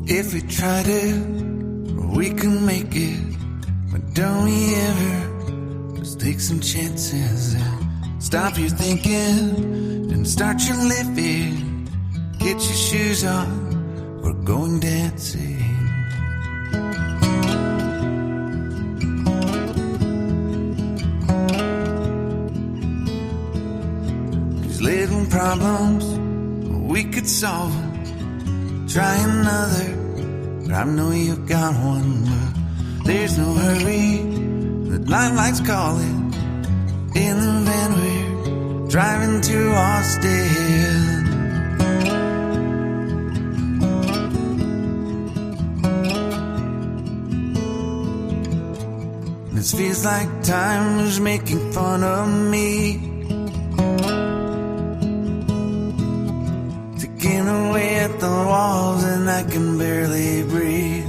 If we tried it, we can make it. But don't we ever just take some chances and stop your thinking and start your living. Get your shoes on, we're going dancing. These little problems, we could solve them. Try another, but I know you've got one. But there's no hurry, the lifelight's calling. In the van we're driving to Austin. This feels like time was making fun of me, ticking away at the walls and I can barely breathe.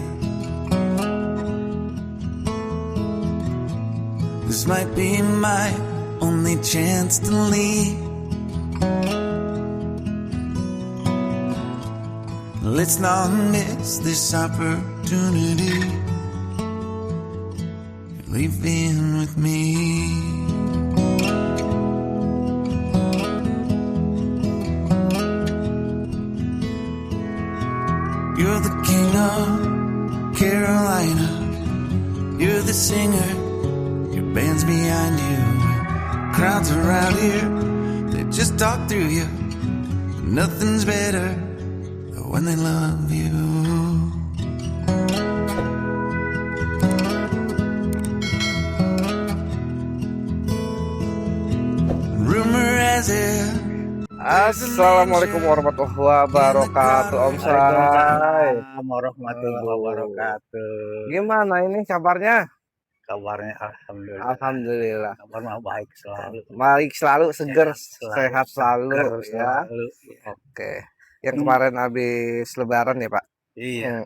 This might be my only chance to leave. Let's not miss this opportunity. You're leaving with me. You're the king of Carolina. You're the singer, your band's behind you. Crowds around here, they just talk through you. Nothing's better than when they love you. Rumor has it. Assalamualaikum warahmatullahi wabarakatuh, Om Say. Waalaikumsalam warahmatullahi wabarakatuh. Gimana ini kabarnya? Kabarnya alhamdulillah. Alhamdulillah. Kabarnya baik selalu. Baik selalu, seger, sehat selalu ya. Selalu. Oke. Yang kemarin habis lebaran ya, Pak? Iya.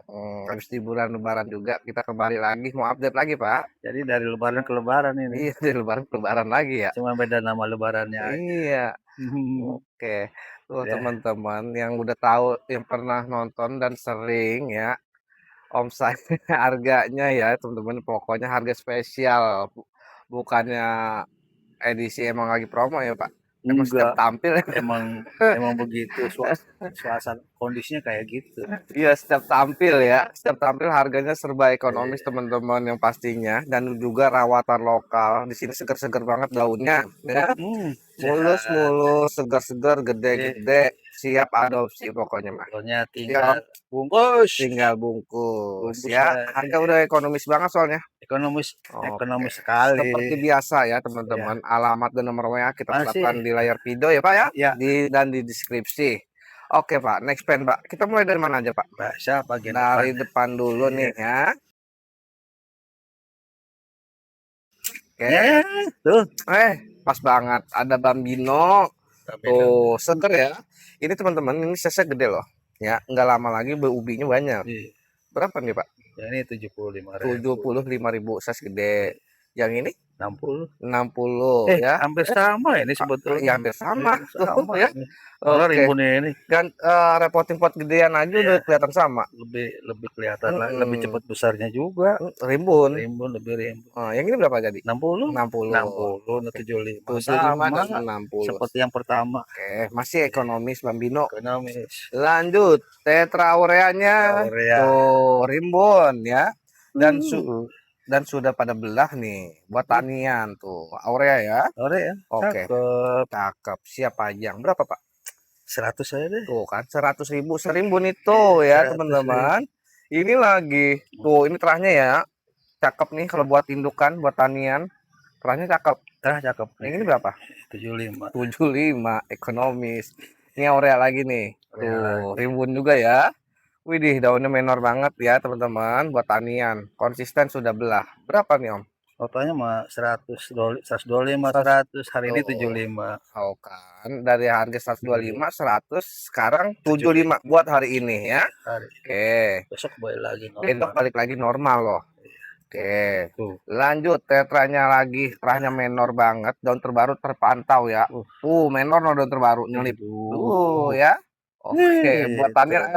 Habis di bulan lebaran juga kita kembali lagi mau update lagi, Pak. Jadi dari lebaran ke lebaran ini. Iya, dari lebaran ke lebaran lagi ya. Cuma beda nama lebarannya aja. Iya. Oke. Tuh Ya. teman-teman yang udah tahu, yang pernah nonton dan sering ya, Om Say harganya ya teman-teman, pokoknya harga spesial, bukannya edisi emang lagi promo ya Pak. Emang setiap Enggak, tampil ya. emang begitu suasana kondisinya kayak gitu. Iya, setiap tampil harganya serba ekonomis teman-teman yang pastinya, dan juga rawatan lokal. Di sini segar-segar banget daunnya ya. Mulus, segar-segar, gede-gede, siap adopsi pokoknya mah. Pokoknya tinggal bungkus. Tinggal bungkus ya. Harga udah ekonomis banget soalnya. Ekonomis Sekali. sekali. Seperti biasa ya teman-teman. Alamat dan nomor WA kita Masih. tetapkan di layar video ya Pak ya. Ya. Dan di deskripsi. Oke Pak, next pen Pak. Kita mulai dari mana aja Pak? Bahasa bagian Dari depan dulu nih ya. Oke. Ya, tuh. Pas banget. Ada Bambino. Tuh, seger ya. Ini teman-teman, ini size gede loh. Ya, nggak lama lagi ubinya banyak. Iya. Berapa nih Pak? Ya, ini 75.000. 75.000 size gede. Yang ini 60. 60 ya. Hampir sama ini sebetulnya. Ya, hampir sama. Sama Ya. Kalau Oke. rimbunnya ini Dan reporting pot gedean aja udah kelihatan sama. lebih kelihatan lah, lebih cepat besarnya juga. Rimbun. Lebih rimbun. Oh, yang ini berapa jadi? 60. 60. 75. 75 dan Sama 60. seperti yang pertama. Oke, masih ekonomis Bambino. Ekonomis. Lanjut, tetra aureanya. Aurea. Tuh, rimbun ya. Dan sudah pada belah nih buat tanian tuh. Aurea ya. Aurea. Oke. Cakep. Siap pajang. Berapa, Pak? 100 aja deh. Tuh kan 100.000 serimbun itu ya, 100.000. teman-teman. Ini lagi. Tuh, ini terahnya ya. Cakep nih kalau buat indukan, buat tanian. Terahnya cakep. Terah cakep. Yang ini berapa? 75. 75 ekonomis. Ini aurea lagi nih. Tuh, rimbun juga ya. Widih, daunnya menor banget ya, teman-teman, buat tanian. Konsisten sudah belah. Berapa nih, Om? Totalnya mah 125, 100, hari ini 75. Oh kan, dari harga 125, 100, sekarang 75 buat hari ini ya. Oke. Besok balik lagi normal. Besok balik lagi normal loh. Oke. Lanjut, tetranya lagi, terahnya menor banget, daun terbaru terpantau ya. Menor no daun terbaru nyelip. Ya. Oke, buat tanian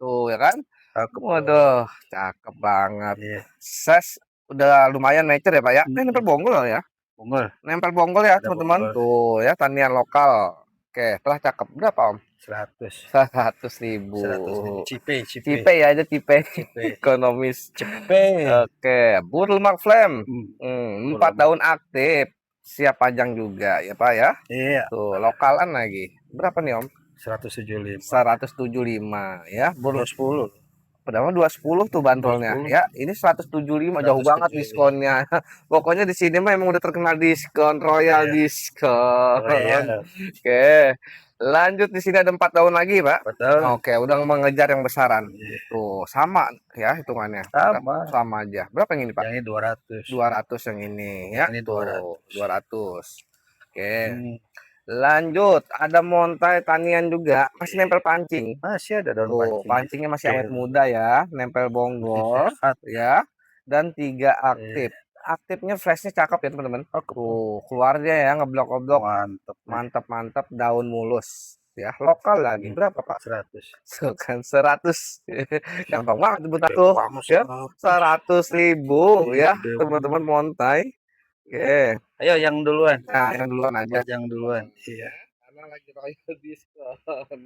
tuh ya kan. Cakep. Waduh, cakep banget. Iya. Ses udah lumayan mature ya Pak ya. Ini nempel Mhm. bonggol ya. Bonggol. Nempel bonggol ya Ada teman-teman. bonggol. Tuh ya tanian lokal. Oke, telah cakep. Berapa Om? 100. 100.000. 100.000. Cipe. Cipe ya aja cipe. Cipe. Ekonomis. Cipe. Oke, Burlmark Flame. Hmm. 4 daun aktif. Siap pajang juga ya Pak ya. Iya. Tuh, lokalan lagi. Berapa nih Om? 175. 175 ya. Burl 210. Pertama 210 tuh bandrolnya 210. ya. Ini 175 jauh banget 175. diskonnya. Pokoknya di sini mah emang udah terkenal diskon, royal Iya. diskon. Royal. Oke. Lanjut di sini ada 4 tahun lagi, Pak. Betul. Oke, udah mengejar yang besaran. Iya. Tuh, sama ya hitungannya. Sama. Sama aja. Berapa yang ini, Pak? Yang ini 200. 200 yang ini ya. Ini Tuh, 200. Oke. Hmm. Lanjut, ada montai tanian juga, masih nempel pancing. Masih ada daun Tuh, pancing. pancingnya masih awet Iya. muda ya, nempel bonggol Sehat. ya, dan 3 Iya. aktif. Aktifnya flashnya cakep ya teman-teman. Cakep. Tuh, keluarnya ya ngeblok-oblok, Mantap. mantap-mantap, daun mulus ya, lokal lagi. Berapa Pak? 100. So, kan 100. Gampang banget sebut aku ya. 100.000 ya, Gede. teman-teman montai. Oke. Ayo yang duluan. Nah, yang duluan aja. Buat yang duluan. Iya. Karena lagi royal diskon.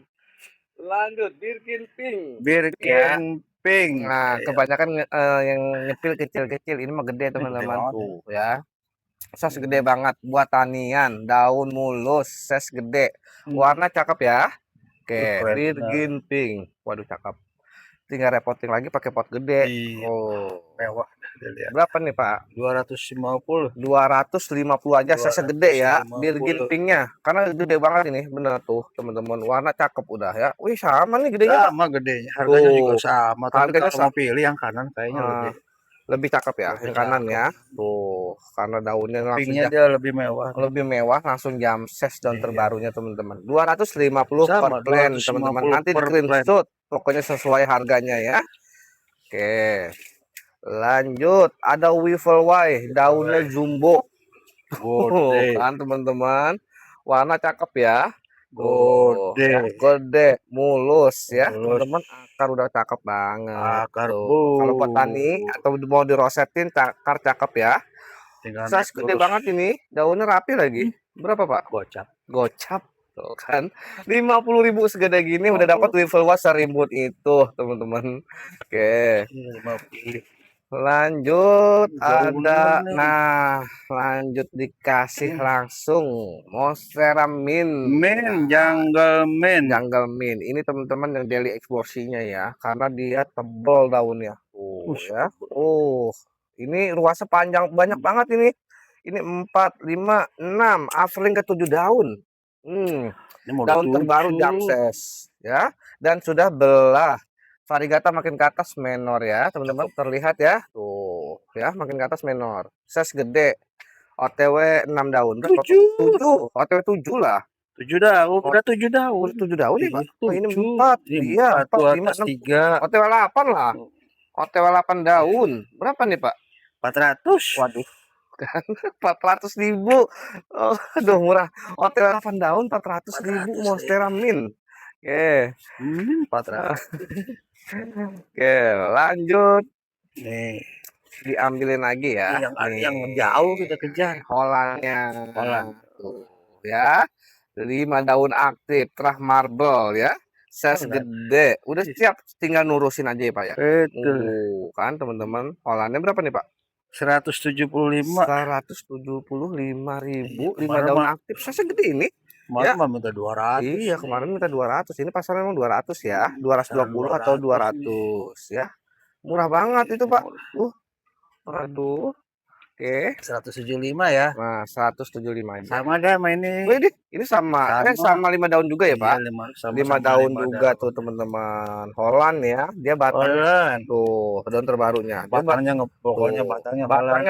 Lanjut, Birkin Pink. Birkin Pink. Nah, Iya. kebanyakan yang nyepil kecil-kecil. Ini mah gede teman-teman banget. tuh ya. Ses gede banget buat tanian, daun mulus, ses gede. Warna cakep ya. Oke, Keren Birkin Pink. Waduh, cakep. Tinggal repoting lagi pakai pot gede. Iya. Oh, Mewah. Lihat. berapa nih Pak? 250. 250 aja, ses gede ya. 250. Birkin Pinknya, karena gede banget ini, bener tuh teman-teman. Warna cakep udah ya. Wih, sama nih gedenya. Sama gedenya. Harganya Tuh. juga sama. Tapi Harganya kalau mau pilih yang kanan kayaknya lebih cakep ya, lebih yang kanan cakep. ya. Tuh, karena daunnya langsung pinknya dia lebih mewah. lebih mewah, langsung jam ses daun Iya. terbarunya teman-teman. 250 per Sama, plan 250 teman-teman. Nanti di per screenshot, pokoknya sesuai harganya ya. Oke. Lanjut, ada Wiffle Y, daunnya jumbo. Gede. Kan teman-teman. Warna cakep ya. Gede. Ya, gede, mulus ya. Mulus. Teman-teman, akar udah cakep banget. Akar Tuh. Kalau petani atau mau dirosetin, akar cakep ya. Tinggal Sas gede banget ini, daunnya rapi lagi. Berapa Pak? gocap. Gocap. Tuh kan, 50.000 segede gini udah dapat Wiffle Y serimbun itu teman-teman. Oke. 50. Lanjut ada, bener nih. nah lanjut dikasih langsung Monstera Mint. Jungle Mint. Jungle Mint ini teman-teman yang daily exposure-nya ya, karena dia tebal daunnya tuh ya. Ini ruasnya panjang banyak banget ini. Ini 4, 5, 6, afling ke 7 daun. Daun terbaru Jamses ya, dan sudah belah. Variegata makin ke atas menor ya, teman-teman, terlihat ya. Tuh, ya, makin ke atas menor. Ses gede. OTW 6 daun. 7. OTW 7 lah. 7 daun, udah 7 daun. 7 daun nih, Pak. Oh, ini 4. Ini Iya, 4, 4, 5, 6. 3. OTW 8 lah. OTW 8 daun. Berapa nih, Pak? 400. Waduh. Kan 400.000. Oh, aduh murah. OTW 8 daun 400.000 Monstera Mint. Oke. 400. Oke, lanjut. Nih, Diambilin lagi ya. yang jauh kita kejar. Hollandnya. Holland. Tuh, ya. 5 daun aktif, terah marble ya. Size gede. Udah siap, tinggal nurusin aja ya, Pak ya. Betul. Kan teman-teman. Hollandnya berapa nih, Pak? 175. 175.000, 5 daun aktif. Size gede ini. Kemarin mah minta 200. Iya, kemarin minta 200. Ini pasarnya memang 200 ya. 220 atau 200 ya. Murah banget itu, Pak. Aduh. Oke. 175 ya. Nah, 175 aja. Sama dah sama ini. Ini sama. Sama 5 daun juga ya, Pak? Iya, 5 daun juga tuh, teman-teman. Holland ya. Dia batangnya tuh, daun terbarunya. Batangnya pokoknya batangnya belang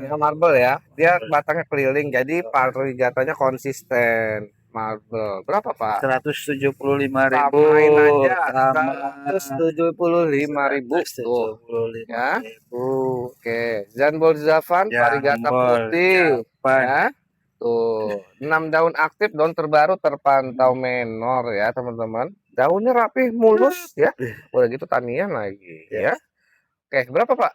ya, marble ya. Dia batangnya keliling, jadi varigatanya konsisten. Marble. Berapa, Pak? 175.000. Samain aja. 175.000 tuh. Ya. Oke. Janbol Zavan, varigata putih. Ya. Tuh, 6 daun aktif, daun terbaru terpantau menor ya, teman-teman. daunnya rapih, mulus ya. Udah gitu tanian lagi Ya. ya. Oke, berapa Pak?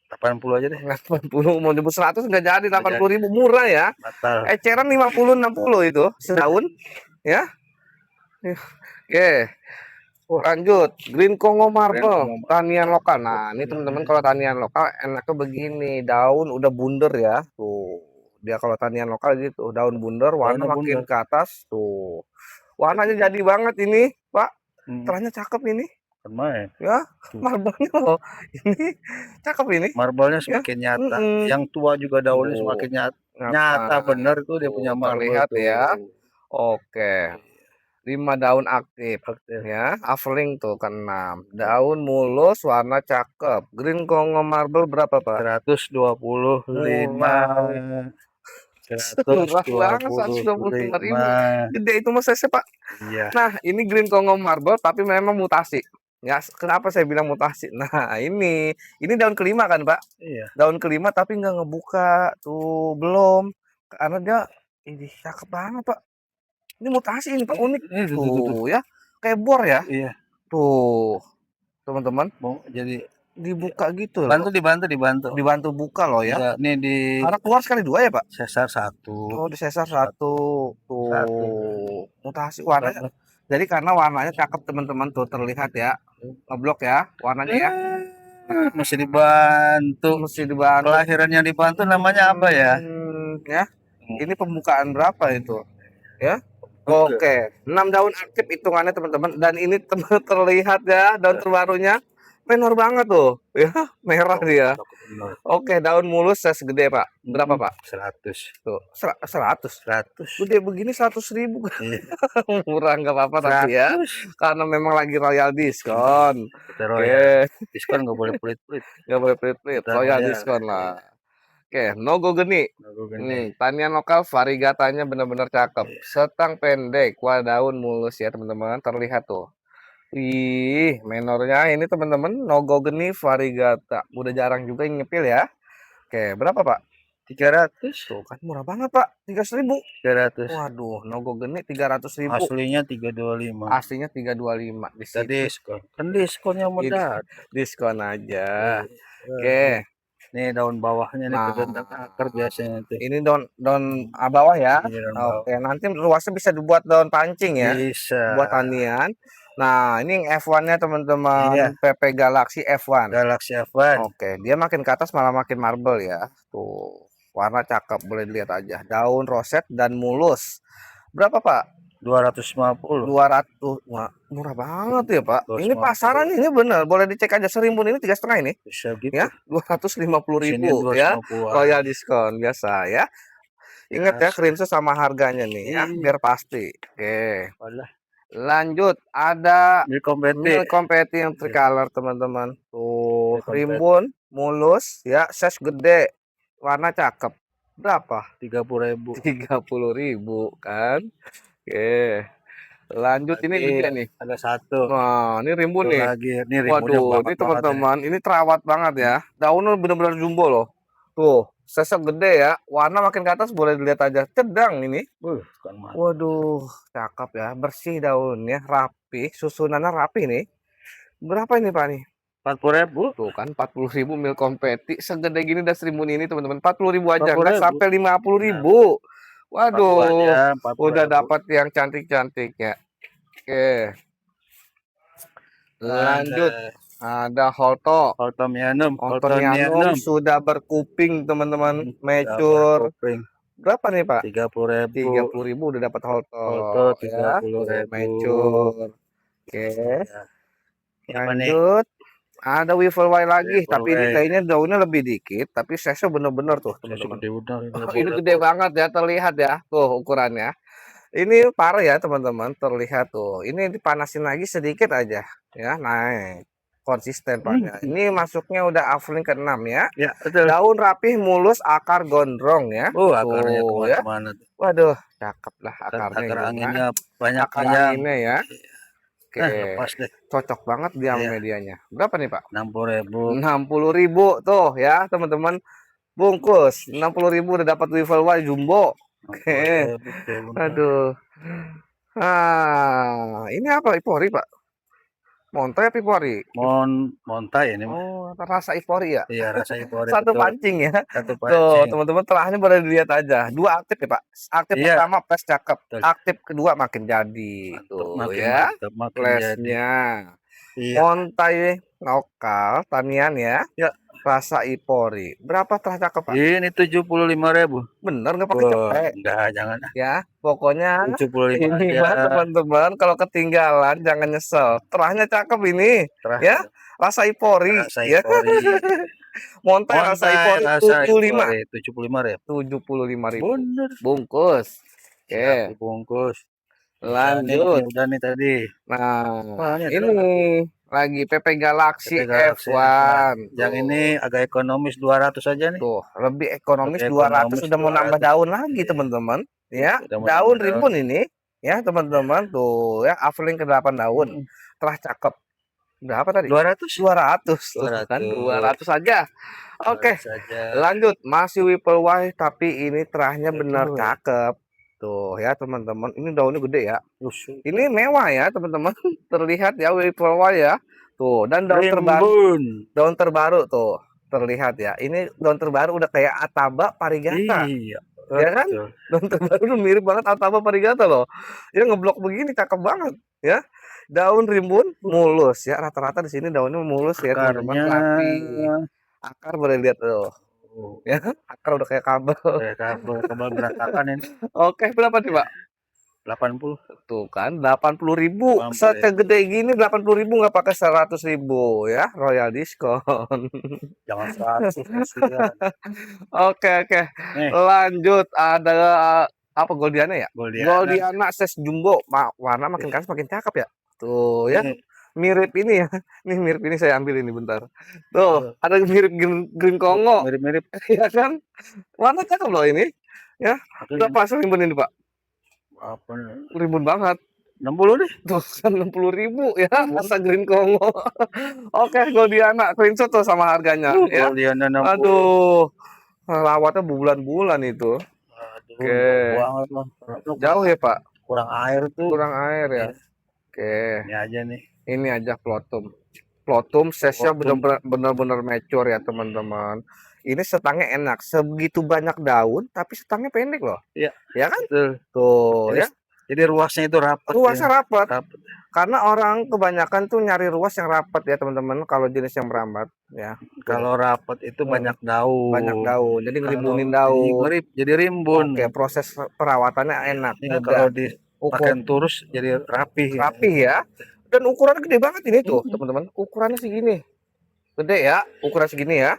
80 aja deh. 80, mau nyebut 100 nggak jadi, Nggak jadi. 80.000 murah ya. Batal. Eceran 50 60 itu sedaun ya. Oke. Lanjut, Green Congo Marble, Congo tanian lokal. Nah, ini teman-teman kalau tanian lokal enaknya begini, daun udah bunder ya. Tuh. Dia kalau tanian lokal gitu, daun bunder, warna Daunnya makin bunder. ke atas. Tuh. Warnanya jadi banget ini, Pak. Hmm, Ternyata cakep ini. Lumayan. Ya, marble-nya loh. Ini cakep ini. Marble-nya Ya. semakin nyata. Yang tua juga daunnya Tuh. semakin nyata. Nyata. Nyata bener tuh dia Tuh, punya marble terlihat tuh. ya. Oke. 5 daun aktif Oke. ya. Averling tuh ke-6. Daun mulus, warna cakep. Green Congo Marble berapa, Pak? 125. Murah. Murah banget, 125.000. 125. Gede itu mas saya, Pak. Iya. Nah, ini Green Congo Marble tapi memang mutasi. Ya, kenapa saya bilang mutasi? Nah, ini daun kelima kan, Pak? Iya. Daun kelima tapi nggak ngebuka. Tuh, belum. Karena dia ini cakep banget, Pak. Ini mutasi ini Pak, unik. Ini tuh. Tuh ya, kayak bor ya. Iya. Tuh, teman-teman, Mau jadi dibuka gitu loh. dibantu. Dibantu buka loh ya. Iya, ini di Karena keluar sekali dua ya Pak. sesar 1. Oh, disesar satu. Satu. Tuh, mutasi warnanya. Jadi karena warnanya cakep teman-teman tuh terlihat ya. Ngeblok ya warnanya ya. Mesti dibantu. Mesti dibantu. Kelahiran yang dibantu namanya apa ya? Ya. Ini pembukaan berapa itu? Ya. Oke, 6 daun aktif hitungannya teman-teman, dan ini terlihat ya daun terbarunya menor banget tuh, ya merah dia. Oke, daun mulus saya segede Pak, berapa Pak? 100. Tuh, 100. 100. Gede begini 100.000 Iya. murah nggak apa-apa tapi ya, 100. karena memang lagi royal diskon. Terus ya, Oke, diskon nggak boleh pelit-pelit. nggak boleh pelit-pelit, Kita royal royal. diskon lah. Oke, Nogo Geni. Gini. Tanian lokal variegatanya benar-benar cakep. Setang pendek, wah daun mulus ya teman-teman. Terlihat tuh. Wih, menornya ini teman-teman Nogo Geni variegata. Udah jarang juga yang nyepil ya. Oke, berapa Pak? 300. Tuh kan murah banget Pak, 300.000. 300. Waduh, Nogo Geni 300.000. Aslinya 325. Aslinya 325 di Tadi situ. diskon. Kan diskonnya mudah. Diskon aja. Oke. Nih daun bawahnya nih Nah, kebentak akar biasanya tuh. ini daun bawah ya. Ini daun bawah. Oke, nanti luasnya bisa dibuat daun pancing ya. Bisa. Buat tanian. Nah, ini yang F1-nya teman-teman, Iya. PP Galaxy F1. Galaxy F1. Oke, dia makin ke atas malah makin marble ya. Tuh, warna cakep, boleh dilihat aja. Daun roset dan mulus. Berapa, Pak? 250. 200. Wah, murah banget ya, Pak. Ini 250. pasaran ini bener, boleh dicek aja serimbun ini 3,5 ini. Bisa gitu. Ya, 250.000 Sini ya. 250-an. Royal diskon biasa ya. Ingat ya, Biasa. screenshot sama harganya nih ya, Iya. biar pasti. Oke. Walah. Lanjut, ada Milk kompeti. Milk Kompeti yang tricolor teman-teman. Tuh, Milk kompeti. rimbun, mulus ya, size gede, warna cakep. Berapa? 30.000. 30.000 kan. Oke. Lanjut, ini Lagi juga nih. ada satu. Nah, ini rimbun Tuh nih. lagi. Ini rimbunnya Waduh, banget ini banget ya. teman-teman, ini terawat banget ya. Daunnya benar-benar jumbo loh. Tuh, sesek gede ya. Warna makin ke atas boleh dilihat aja. Cedang ini. Kan mati. Waduh, cakep ya. Bersih daunnya, rapi, susunannya rapi nih. Berapa ini Pak nih? 40.000. Tuh kan 40.000 Milk Kompeti segede gini dan serimbun ini teman-teman. 40.000 aja, 40.000. nggak sampai 50.000. Waduh, Pakuannya 40.000. udah dapat yang cantik-cantiknya. Oke. Lanjut, ada Holto. Holtonianum. Holtonianum sudah berkuping teman-teman, mature. Berapa nih Pak? 30.000. 30.000 udah dapat Holto. Holto Ya, 30.000. mature. Oke. Yang mana nih? Lanjut. Ada Weevil White lagi, Weevil tapi ini White. kayaknya daunnya lebih dikit, tapi size-nya bener-bener tuh teman-teman. Gede bener. Ini gede banget ya, terlihat ya, tuh ukurannya. Ini parah ya teman-teman, terlihat tuh. Ini dipanasin lagi sedikit aja, ya naik. Konsisten Pak. Ini masuknya udah Averling ke-6 ya. Ya, betul. Daun rapih, mulus, akar gondrong ya. Akarnya Tuh, ya. kemana-mana. Waduh, cakep lah akarnya. Akar juga. anginnya banyak Akar yang. anginnya ya. Oke, Lepas deh. cocok banget dia Iya. medianya. Berapa nih Pak? 60.000. 60.000 tuh ya teman-teman. Bungkus 60.000 udah dapat Weevil White jumbo. Oke. Aduh. Nah, ini apa Ipori, Pak? Montai apa Ipori? Montai ini mah. Oh, rasa Ipori ya? Iya, rasa Ipori Satu betul. pancing ya. Satu Tuh, pancing. teman-teman telahnya boleh dilihat aja. Dua aktif ya, Pak. Aktif Iya, pertama plus cakep. betul. Aktif kedua makin jadi. Mantap, Tuh makin ya. mantap, makin jadi. Flashnya. Iya. Montai lokal tanian ya. Ya, Rasa Ipori. Berapa telah cakep, Pak? ini 75.000. Bener nggak pakai Wah, cepet? enggak, jangan. Ya, pokoknya 75 ini aja. mah teman-teman kalau ketinggalan jangan nyesel. Terahnya cakep ini, ya. Terakhir Rasa Ipori, rasa ya. Ipori. Montai rasa Montai Ipori rasa 75. Ipori 75.000. 75.000 Bener. bungkus. Siap Oke, dibungkus. lanjut. Udah nih tadi. Nah, Wah, ini ini lagi PP Galaxy PT Galaxy F1. F1. Yang Tuh. ini agak ekonomis 200 aja nih. Tuh, lebih ekonomis Lebih 200 ekonomis udah mau nambah 200. daun lagi, Iya, teman-teman. Ya, udah mau daun nambah daun. rimbun ini. Ya, teman-teman. Tuh, ya, Avelin ke-8 daun. Mm-mm. Telah cakep. Berapa tadi? 200. 200 tuh kan 200. 200 aja. Oke, 200 saja. lanjut. Masih Whipple White tapi ini terahnya bener Betul. cakep. Tuh ya teman-teman, ini daunnya gede ya. Usul. Ini mewah ya teman-teman. Terlihat ya Whipple White ya. Tuh, dan daun terbaru, Rimbun. daun terbaru tuh terlihat ya. Ini daun terbaru udah kayak Ataba Parigata. Iya. Ya kan? Betul. Daun terbaru udah mirip banget Ataba Parigata loh. Ya ngeblok begini cakep banget ya. Daun rimbun mulus ya. Rata-rata di sini daunnya mulus ya teman-teman, Akarnya rapi. Akar boleh lihat tuh. Ya, akar udah kayak kabel. kayak kabel berantakan ini. Oke, berapa nih, Pak? 80. Tuh kan 80.000. 80. Segede gini 80.000 nggak pakai 100.000 ya. Royal diskon. Jangan 100 kasihan. Oke. Nih, Lanjut ada apa Goldiana ya? Goldiana. Goldiana size jumbo. Warna makin keras makin cakep ya. Tuh ya. Ini Mirip ini ya. Nih mirip ini saya ambil ini bentar. Tuh, ada mirip green Kongo. mirip-mirip. Ya kan? Warna cakep loh ini. Ya. Berapa rimbun ini, Pak? Apa nih? Rimbun banget. 60 deh. Tuh kan 60.000 ya. Masa green Kongo. Oke, Goldiana. Screenshot tuh sama harganya. Ya. Goldiana 60. Aduh. Rawatnya bulan-bulan itu. Aduh, Oke. banget loh. Jauh ya, Pak? Kurang air tuh. Kurang air ya. Iya. Oke. Ini aja nih. Ini aja Plotum. Plotum size-nya Plotum. benar-benar mature ya, teman-teman. Ini setangnya enak. Sebegitu banyak daun, tapi setangnya pendek loh. Iya. Ya kan? Betul. Tuh Jadi, ya. jadi ruasnya itu rapat. Ruasnya ya. rapat. Rapat. Karena orang kebanyakan tuh nyari ruas yang rapat ya, teman-teman. Kalau jenis yang merambat ya. Kalau rapat itu banyak daun. Banyak daun. Jadi ngerimbunin Kalau daun. jadi rimbun. Oke, proses perawatannya enak. Ini Mudah. kalau dipakai turus jadi rapi. Rapi ya. Dan ukurannya gede banget ini tuh, teman-teman. Ukurannya segini. Gede ya, ukuran segini ya.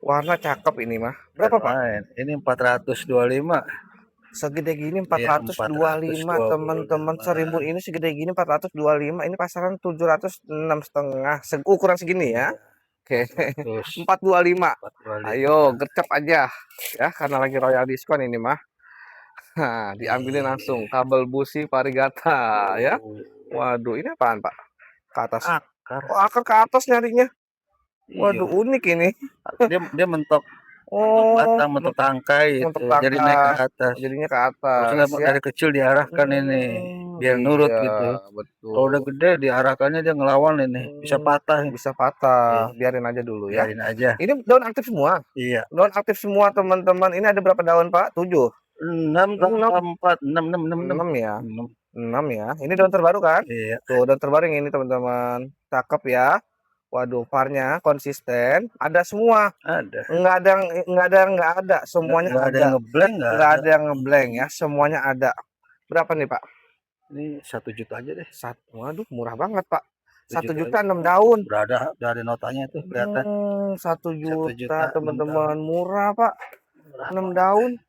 Warna cakep ini mah. Berapa, Pak? Ini 425. Segede gini Iya, 425, teman-teman. Serimbun ini segede gini 425. Ini pasaran 706,5. Ukuran segini ya. Oke. 425. Ayo, gercep aja ya, karena lagi royal diskon ini mah. Nah, diambilin langsung kabel busi Parigata ya. Waduh, ini apaan, Pak? Ke atas. Akar. Oh, akar ke atas nyarinya. Waduh, unik ini. Dia mentok. Batang, mentok tangkai itu. Jadi naik ke atas. Jadinya ke atas. Terus dari kecil diarahkan ini biar nurut gitu. Betul. Kalau udah gede diarahkannya dia ngelawan ini. Bisa patah. Bisa patah. Biarin aja dulu ya. Biarin aja. Ini daun aktif semua. Iya. Daun aktif semua, teman-teman. Ini ada berapa daun, Pak? 7. 6 ya. 6 ya. Ini daun terbaru kan? Iya. Tuh, daun terbaru yang ini, teman-teman. Cakep ya. Waduh, parnya konsisten, ada semua. Ada. Nggak ada. Semuanya nggak ada. Nggak ada yang ngeblank ya. Semuanya ada. Berapa nih, Pak? Ini 1 juta aja deh. Waduh, murah banget, Pak. 1 juta 6 6 daun. Udah ada notanya itu kelihatan. 1 juta, teman-teman. Murah, Pak. 6 daun.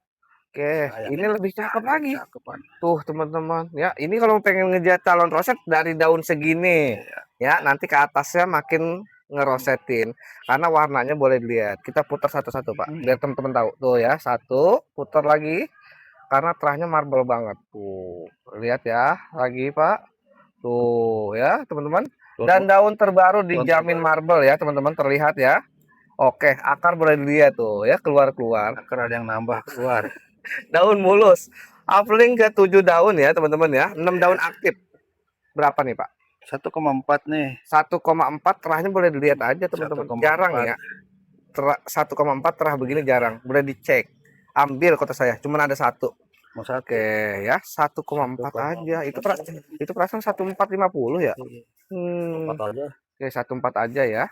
Oke, ini lebih cakep lagi. Tuh, teman-teman. Ya, ini kalau pengen ngejar calon roset dari daun segini. Ya, nanti ke atasnya makin ngerosetin. Karena warnanya boleh dilihat. Kita putar satu-satu, Pak. Biar teman-teman tahu. Tuh ya, satu. Putar lagi. Karena terahnya marble banget. Tuh, lihat ya. Lagi, Pak. Tuh, ya, teman-teman. Dan daun terbaru dijamin marble ya, teman-teman. Terlihat ya. Oke, akar boleh dilihat tuh ya, keluar-keluar. Akar ada yang nambah keluar. Daun mulus. Afling ke 7 daun ya teman-teman ya. 6 daun aktif. Berapa nih Pak? 1,4 nih. 1,4 terahnya boleh dilihat aja teman-teman. 1,4. Jarang ya. 1,4 terah begini jarang. Boleh dicek. Ambil kota saya. Cuman ada satu. Mau satu. Oke ya 1,4 aja. Itu perasaan 1450 ya. Empat aja. Oke 14 aja ya.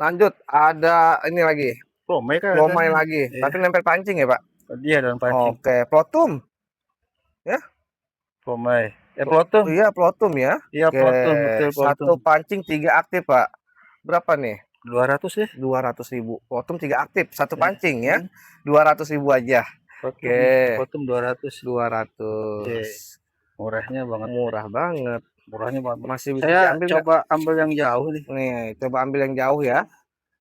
Lanjut ada ini lagi. Plomai kan? Plomai lagi. Iya. Tapi nempel pancing ya Pak. Dia daun pancing. Oke plotum. Ya. Plomai. Plotum. Iya plotum ya. Iya Oke, plotum, betul plotum. satu pancing 3 aktif Pak. Berapa nih? 200 ya. 200.000. Plotum 3 aktif, satu pancing ya. 200.000 aja. Oke. Plotum 200. 200. Murahnya banget. Murah banget. Murahnya banget. Masih bisa Saya diambil coba ambil yang jauh nih. Nih, coba ambil yang jauh ya.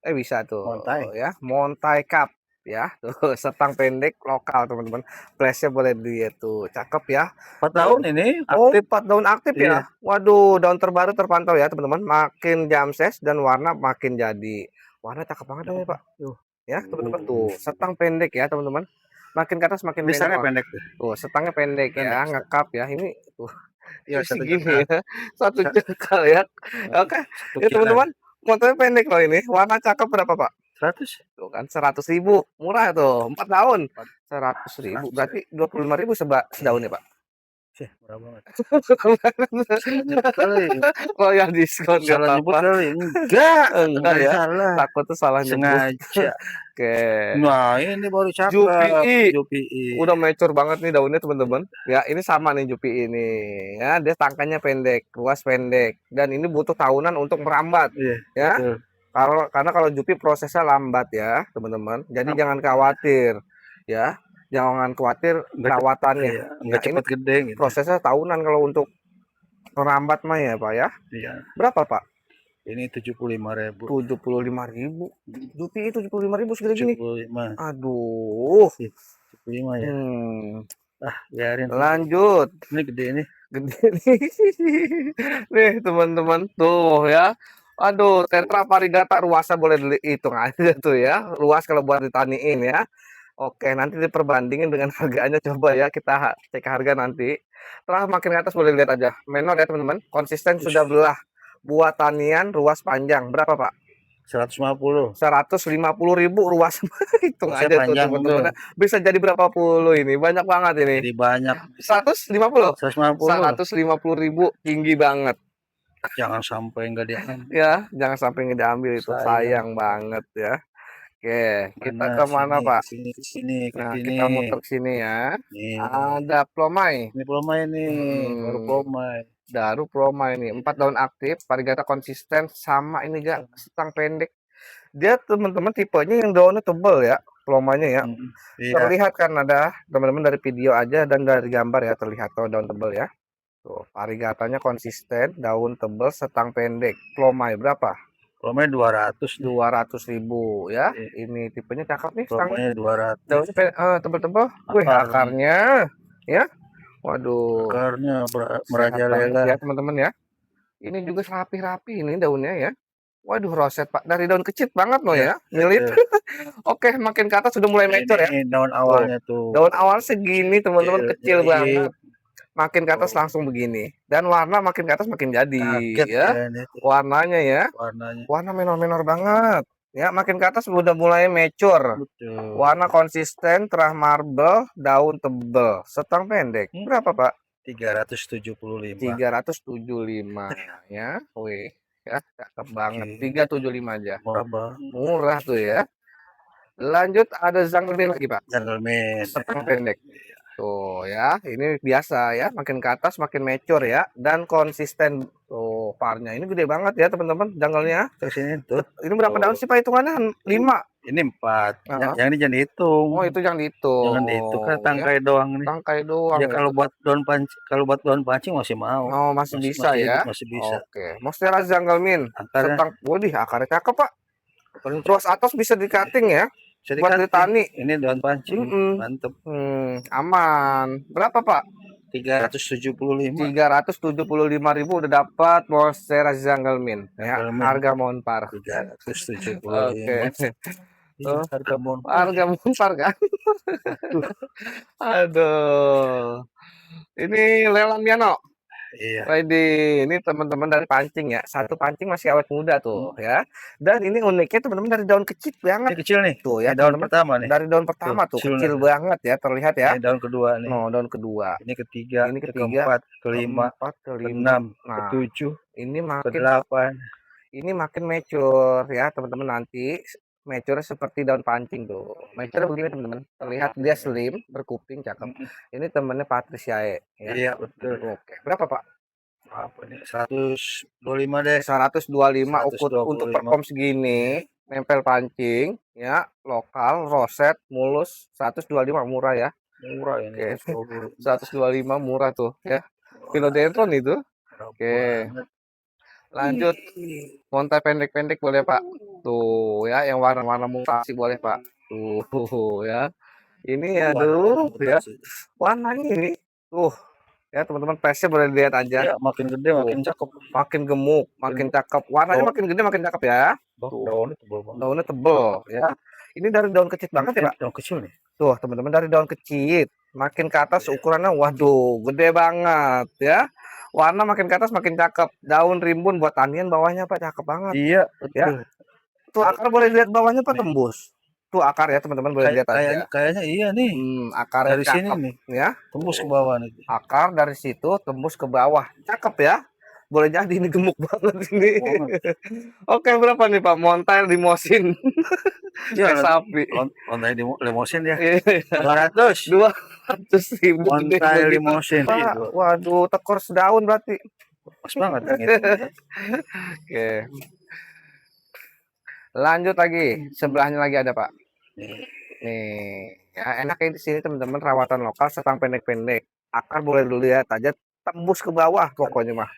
Bisa tuh. Montai. Ya, Montai Cup ya. Tuh, setang pendek lokal teman-teman. Flashnya boleh dilihat tuh. Cakep ya. 4 tahun ini Aktif. aktif. 4 daun aktif Iya. ya. Waduh, daun terbaru terpantau ya teman-teman. Makin jamses dan warna makin jadi. Warna cakep banget nih Pak. Ya teman-teman tuh. Setang pendek ya teman-teman. Makin ke atas makin Besarnya pendek. pendek tuh. Tuh, setangnya pendek ya, Pendek. ngekap ya. Ini tuh. Iya, Ini satu segini jengkal. ya. Satu jengkal ya. Oke. Ya teman-teman, motornya pendek loh ini. Warna cakep berapa Pak? 100. Tuh kan 100.000. Murah tuh. 4 daun. 100.000. Berarti 25.000 sedaun ya Pak. Murah banget. Oh ya diskon nggak Salah nyebut apa-apa. kali. Enggak ya. salah. Takut tuh salah nyebut. Sengaja. Oke. Nah, ini baru cakep. Jupi. Udah mature banget nih daunnya teman-teman. Ya, ini sama nih Jupi ini. Ya, dia tangkanya pendek, luas pendek. Dan ini butuh tahunan untuk merambat. Iya. Ya. Betul. Karena kalau Jupi prosesnya lambat ya, teman-teman. Jadi jangan khawatir. Ya. Jangan khawatir perawatannya. Iya, enggak cepat gede gitu. Prosesnya tahunan kalau untuk merambat mah ya, Pak ya. Iya. Berapa, Pak? Ini 75.000. 75.000. Jupi itu 75.000 segede gini. 75. Aduh. 75 ya. Biarin. Lanjut. Ini gede ini. Gede nih. Nih, teman-teman tuh ya. Aduh, Tetra Variegata ruasnya boleh dihitung aja tuh ya. Luas kalau buat ditaniin ya. Oke, nanti diperbandingin dengan harganya coba ya kita cek harga nanti. Setelah makin ke atas boleh lihat aja. Menor ya teman-teman. Konsisten sudah belah. Buat tanian ruas panjang berapa Pak? 150. 150.000 ruas. Hitung aja tuh teman-teman. Bisa jadi berapa puluh ini? Banyak banget ini. Jadi banyak. 150. 150. 150.000 tinggi banget. Jangan sampai enggak diambil. Ya, jangan sampai nggak diambil itu. Sayang banget ya. Oke, kita ke mana Pak? Sini. Nah, kita muter ke sini ya. Nih. Ada plomai. Ini plomai nih, baru plomai. Daru plomai ini 4 daun aktif, variegata konsisten sama ini gak setang pendek. Dia teman-teman tipenya yang daunnya tebal ya, plomanya ya. Terlihat kan ada teman-teman dari video aja dan dari gambar ya terlihat tuh daun tebal ya. Tuh, variegatanya konsisten, daun tebal, setang pendek. Plomai berapa? Plomai 200.000 ya. Ini tipenya cakep nih plomai 200. Daunnya tebal-tebal. Wih, akarnya ya. Waduh. Akarnya merajalela ya teman-teman ya. Ini juga rapi-rapi ini daunnya ya. Waduh, roset Pak. Dari daun kecil banget loh ya. Nyelip. Oke, makin ke atas sudah mulai mature ya. Ini daun awalnya tuh. Daun awal segini teman-teman, kecil banget. Makin ke atas Oh. langsung begini. Dan warna makin ke atas makin jadi. Kaget ya. Warnanya ya. Warna menor-menor banget. Ya, makin ke atas udah mulai mature. Betul. Warna konsisten, terah marble, daun tebel, setang pendek. Berapa, Pak? 375. 375 ya. Wih, ya, cakep banget. 375 aja. Murah banget. Murah tuh ya. Lanjut ada Zanglemin lagi, Pak. Zanglemin. Setang pendek. Tuh ya, ini biasa ya, makin ke atas makin mature ya dan konsisten. Tuh, parnya ini gede banget ya, teman-teman, janggalnya. Sini tuh. Ini berapa daun sih Pak hitungannya? 5. Ini 4. Yang ini jangan dihitung. Oh, itu jangan dihitung. Jangan dihitung kan tangkai doang nih. Tangkai doang. Ya kalau buat daun pancing masih mau. Oh, masih bisa ya. Masih bisa. Oke. Monstera Zanglemin. Setang, waduh, akarnya cakep, Pak. Terus atas bisa di-cutting ya. Buat ditani. Ini daun pancing. Mantep. Aman. Berapa, Pak? 375. 375.000 udah dapat Monstera Zanglemin. Ya, harga monpar. 375. Oke. Iya, Oh, harga montor. harga Monpar kan? Aduh. Ini lelang piano. Iya. Widih, ini teman-teman dari pancing ya. Satu pancing masih awet muda tuh ya. Dan ini uniknya teman-teman dari daun kecil Ini banget kecil nih. tuh ya Ini daun teman-teman. pertama nih. Dari daun Tuh, pertama tuh kecil kecil nih. banget ya terlihat ya. Ini daun kedua nih. No, daun kedua. Ini ketiga, Ini ke ketiga, keempat, kelima, keempat, kelima. keenam, Nah, ketujuh, ini makin kedelapan. ini makin mature ya teman-teman, nanti mature seperti daun pancing tuh. Mature begini teman-teman. Terlihat dia slim, berkuping, cakep. Mm-mm. Ini temennya Patriciae ya. Iya, betul. Oke. Berapa, Pak? Apa nih? 125 deh. 125 ukur untuk 125. perkom segini, nempel pancing ya, lokal, roset, mulus, 125 murah ya. Murah ini. Oke. 120. 125 murah tuh ya. Philodendron itu. Murah Oke. banget. Lanjut, montai pendek-pendek boleh, Pak. Tuh ya, yang warna-warna mutasi boleh, Pak. Tuh ya. Ini aduh ya, warnanya ini. Tuh ya teman-teman, pesnya boleh dilihat aja. Ya, makin gede makin cakep. Makin gemuk, makin cakep. Warnanya makin gede makin cakep ya. Daunnya tebal banget. Daunnya tebel ya. Ini dari daun kecil banget ya, Pak. Daun kecil nih. Tuh, teman-teman, dari daun kecil makin ke atas ukurannya waduh, gede banget ya. Warna makin ke atas makin cakep. Daun rimbun buat tanian bawahnya, Pak, cakep banget. Iya, Ya. betul. Tuh akar boleh lihat bawahnya, Pak, tembus. Tuh akar ya, teman-teman, boleh lihat aja. Kayaknya iya nih. Akarnya Dari sini cakep nih. ya. Tembus ke bawah nih. Akar dari situ tembus ke bawah. Cakep ya. Boleh jadi ini gemuk banget ini. Oke, berapa nih, Pak? Montail di Mosin. Iya, Kayak sapi. lontai di limosin ya. Iya, 200. 200.000 gede Lontai begitu. limosin. Pak, waduh, tekor sedaun berarti. Pas banget yang itu. Oke. Lanjut lagi. Sebelahnya lagi ada, Pak. Nih, ya enaknya di sini teman-teman, rawatan lokal, setang pendek-pendek. Akar boleh dulu lihat aja, tembus ke bawah pokoknya mah.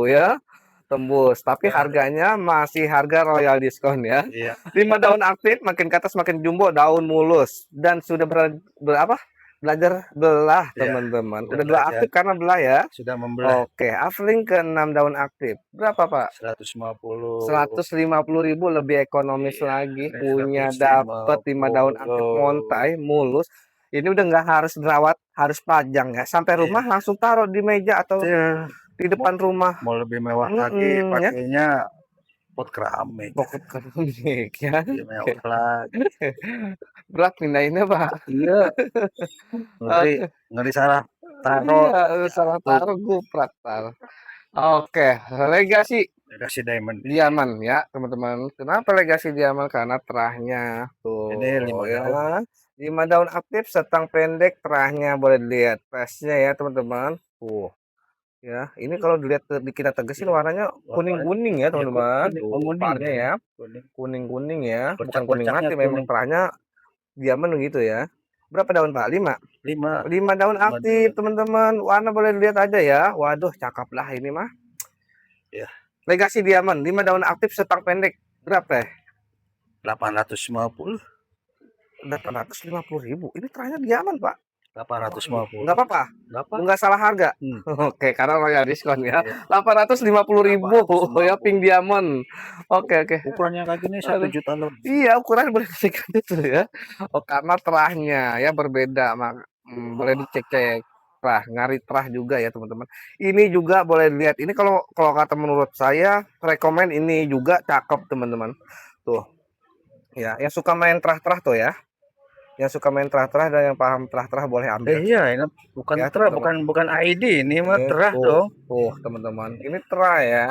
Ya, tembus. Tapi harganya masih harga royal diskon ya. Iya. 5 daun aktif, makin ke atas makin jumbo, daun mulus dan sudah berapa? Belajar belah, Iya, teman-teman. udah Udah 2 belajar. aktif karena belah ya. Sudah membelah. Oke, Afling ke 6 daun aktif. Berapa, Pak? 150. 150.000 lebih ekonomis Iya, lagi. ini Punya dapat 5 daun aktif 150. montai mulus. Ini udah nggak harus dirawat, harus pajang ya. Sampai rumah langsung taruh di meja atau Iya. di depan rumah. Mau lebih mewah lagi Ya. pakainya pot keramik. Pokok keramik ya. Lebih mewah lagi. Berat pindahinnya, Pak. Iya. Ngeri salah taruh. Iya, salah taruh guprak tar. Oke, legasi Kasih diamond. diamond ya, teman-teman. Kenapa legasi diamond? Karena terahnya tuh Ini 5 ya. daun. 5 daun aktif, setang pendek, terahnya boleh dilihat. Pesnya ya, teman-teman. Ya, ini kalau dilihat kita tegesin warnanya kuning-kuning ya, teman-teman. kuning Parnya ya. Kuning. Kuning-kuning ya. Bukan kuning Bercak-bercaknya mati, memang kuning. terahnya diamond begitu ya. Berapa daun, Pak? 5. 5. 5 daun aktif, teman-teman. Warna boleh dilihat aja ya. Waduh, cakep lah ini mah. Ya. Legasi diamond, 5 daun aktif, setang pendek. Berapa ya? 850. 850.000. Ini terahnya diamond, Pak. 850. Enggak apa-apa. Berapa? Enggak salah harga. Oke, karena royal diskon ya. 850.000 ya, pink diamond. Oke. Ukurannya kayak gini 1 juta lebih. Iya, ukuran boleh dicek itu ya. Oh, karena terahnya ya berbeda, boleh dicek-cek. Terah, ngari terah juga ya, teman-teman. Ini juga boleh dilihat. Ini kalau kata menurut saya, rekomen ini juga cakep, teman-teman. Tuh. Ya, yang suka main terah-terah tuh ya. Yang suka main terah-terah dan yang paham terah-terah boleh ambil. Iya, ini bukan Ya, terah, teman-teman. bukan ID, ini mah terah dong. Tuh, teman-teman. Ini terah ya.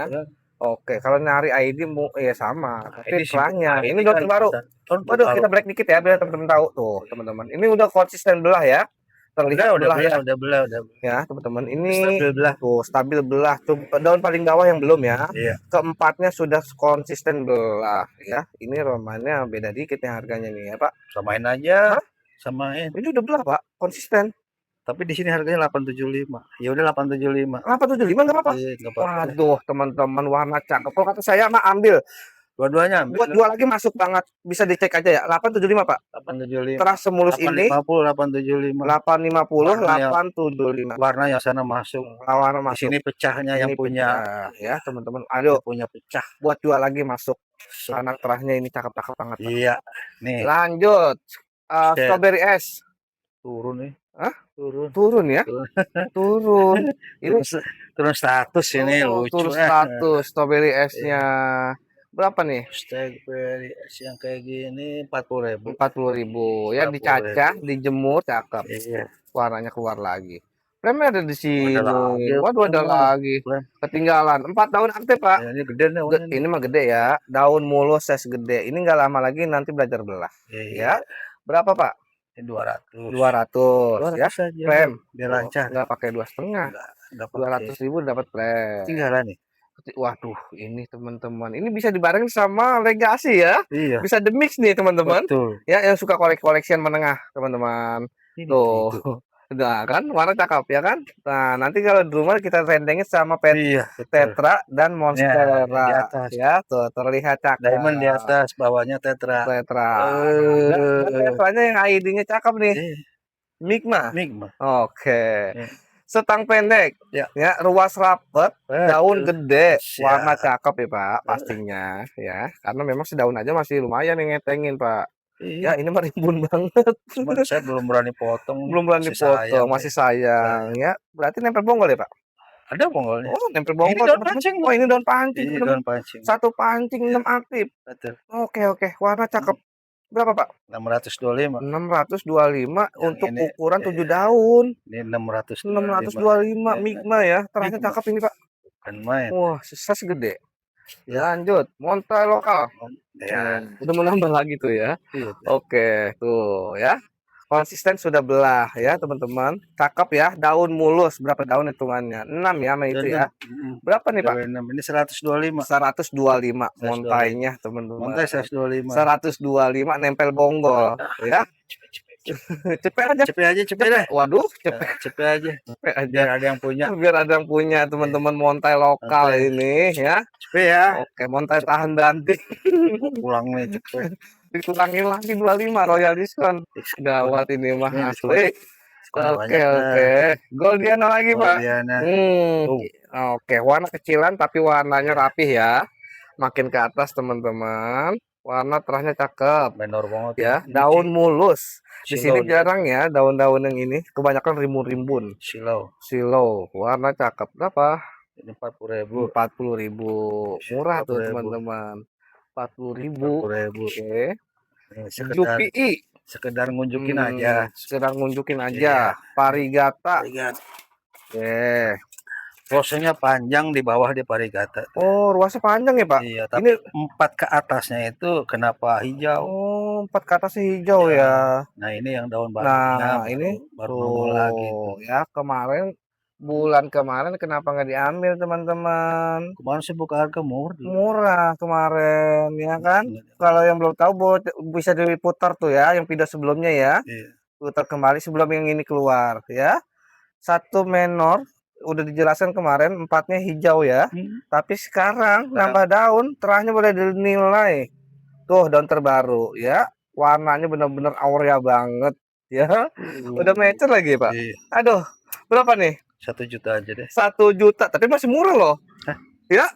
Oke, kalau nyari ID ya sama. Tapi terahnya. Ini daun baru. Waduh, kita break dikit ya biar teman-teman tahu tuh, teman-teman. Ini udah konsisten belah ya. Terlihat udah belah. Ya, teman-teman. Ini tuh stabil belah. Tuh daun paling bawah yang belum ya. Iya. Keempatnya sudah konsisten belah ya. Ini romannya beda dikit nih harganya nih ya, Pak. Samain aja. Samain. Ini udah belah, Pak. Konsisten. Tapi di sini harganya 875. Ya udah 875. 875 enggak apa-apa. Iya, enggak apa-apa. Waduh, teman-teman, warna cakep. Kalau kata saya mah ambil. Dua-duanya ambil. Buat jual lagi masuk banget. Bisa dicek aja ya. 875, Pak. 875. Terah semulus ini 850, 875. 850, 875. Warna yang sana masuk. Warna Di masuk. sini pecahnya yang Ini punya pecah, ya, teman-teman. Aduh, punya pecah. buat jual lagi masuk. Anak terahnya ini cakep-cakep banget, Pak. Iya, nih Lanjut, set. strawberry es. Turun nih. Hah? Turun. Turun ya? Turun. Turun. Ini Turun status ini lucu. turun status strawberry esnya. Berapa nih? Strawberry es yang kayak gini 40.000. 40.000 ya, 40.000. dicacah, dijemur, cakep. Iya. Warnanya keluar lagi. Premnya ada di sini. Ada lagi. Waduh, ada lagi. Prem. Ketinggalan. 4 daun aktif, Pak. Ya, ini gede nih. Ini mah gede ya. Daun mulus size gede. Ini nggak lama lagi nanti belajar belah. Iya. Ya. Berapa, Pak? Ini 200. 200 ya. Aja. Prem. Biar lancar. Nggak pakai 2,5. 200.000 dapat prem. Tinggalan nih. Waduh, ini teman-teman. Ini bisa dibarengin sama Legacy ya. Iya. Bisa the mix nih, teman-teman. Betul. Ya, yang suka koleksian menengah, teman-teman. Ini Tuh. gitu. Nah, kan warna cakep ya kan? Nah, nanti kalau di rumah kita rendengin sama Iya, Tetra dan Monstera. di atas. Ya, tuh terlihat cakep. Diamond di atas, bawahnya Tetra. Tetra. Dan Tetranya yang ID-nya cakep nih. Migma. Migma. Oke. Iya. Setang pendek, Ya. ruas rapet, daun gede, Siap. warna cakep ya Pak, pastinya ya. Karena memang sedaun aja masih lumayan yang ngetengin Pak. Iya. Ya ini mah rimbun banget. Cuman saya belum berani potong. Belum berani potong, masih sayang ya. Berarti nempel bonggol ya Pak? Ada bonggolnya. Oh, nempel bonggol. Ini daun pancing. Oh, ini daun pancing. Ini daun pancing. Satu pancing 6 aktif. Betul. Oke, warna cakep. Berapa Pak? 625. 625 untuk ini, ukuran 7 daun. Ini 625. 625 Migma ya. Ternyata cakep ini Pak. Kan main. Wah, size gede. Ya. Lanjut, montai lokal. Ya. Udah menambah lagi tuh ya. Iya. Oke, tuh ya. Konsisten sudah belah ya, teman-teman. Cakep ya, daun mulus. Berapa daun hitungannya? 6 ya, sama itu ya. Berapa nih, Pak? Ini 125. 125 montainya, teman-teman. Montai 125. 125 nempel bonggol ya. Cepet aja. Waduh, Cepet aja. Biar ada yang punya. Biar ada yang punya, teman-teman, montai lokal ini ya. Cepet ya. Oke, montai tahan banting. Pulang nih cepet. Dikurangin lagi 25 royal diskon. Gawat ini mah asli. Oke. Goldiana lagi, Pak. Oke, warna kecilan tapi warnanya rapih ya. Makin ke atas, teman-teman. Warna terahnya cakep. Menor banget ya. Daun mulus. Di sini jarang ya daun-daun yang ini. Kebanyakan rimbun-rimbun. Silau. Warna cakep. Berapa? Ini 40.000. 40.000. Murah tuh, teman-teman. 40.000. Oke. Jupi. Sekedar ngunjukin aja. Parigata. Oke. Prosesnya panjang di bawah di parigata. Oh, ruasnya panjang ya, Pak? Iya, tapi ini 4 ke atasnya itu kenapa hijau? Oh, 4 ke atasnya hijau ya. Nah, ini yang daun baru. Nah, ini baru nongol lagi. Ya, bulan kemarin kenapa nggak diambil, teman-teman? Kemarin sih buka harga murah kemarin ya kan. Kalau yang belum tahu bisa diputar tuh ya, yang video sebelumnya ya. Putar kembali sebelum yang ini keluar ya. 1 menor udah dijelaskan kemarin, 4-nya hijau ya. Tapi sekarang nambah daun, terahnya boleh dinilai. Tuh daun terbaru ya. Warnanya benar-benar aurea banget ya. Udah mature lagi, Pak. Aduh, berapa nih? 1 juta aja deh. 1 juta, tapi masih murah loh. Ya,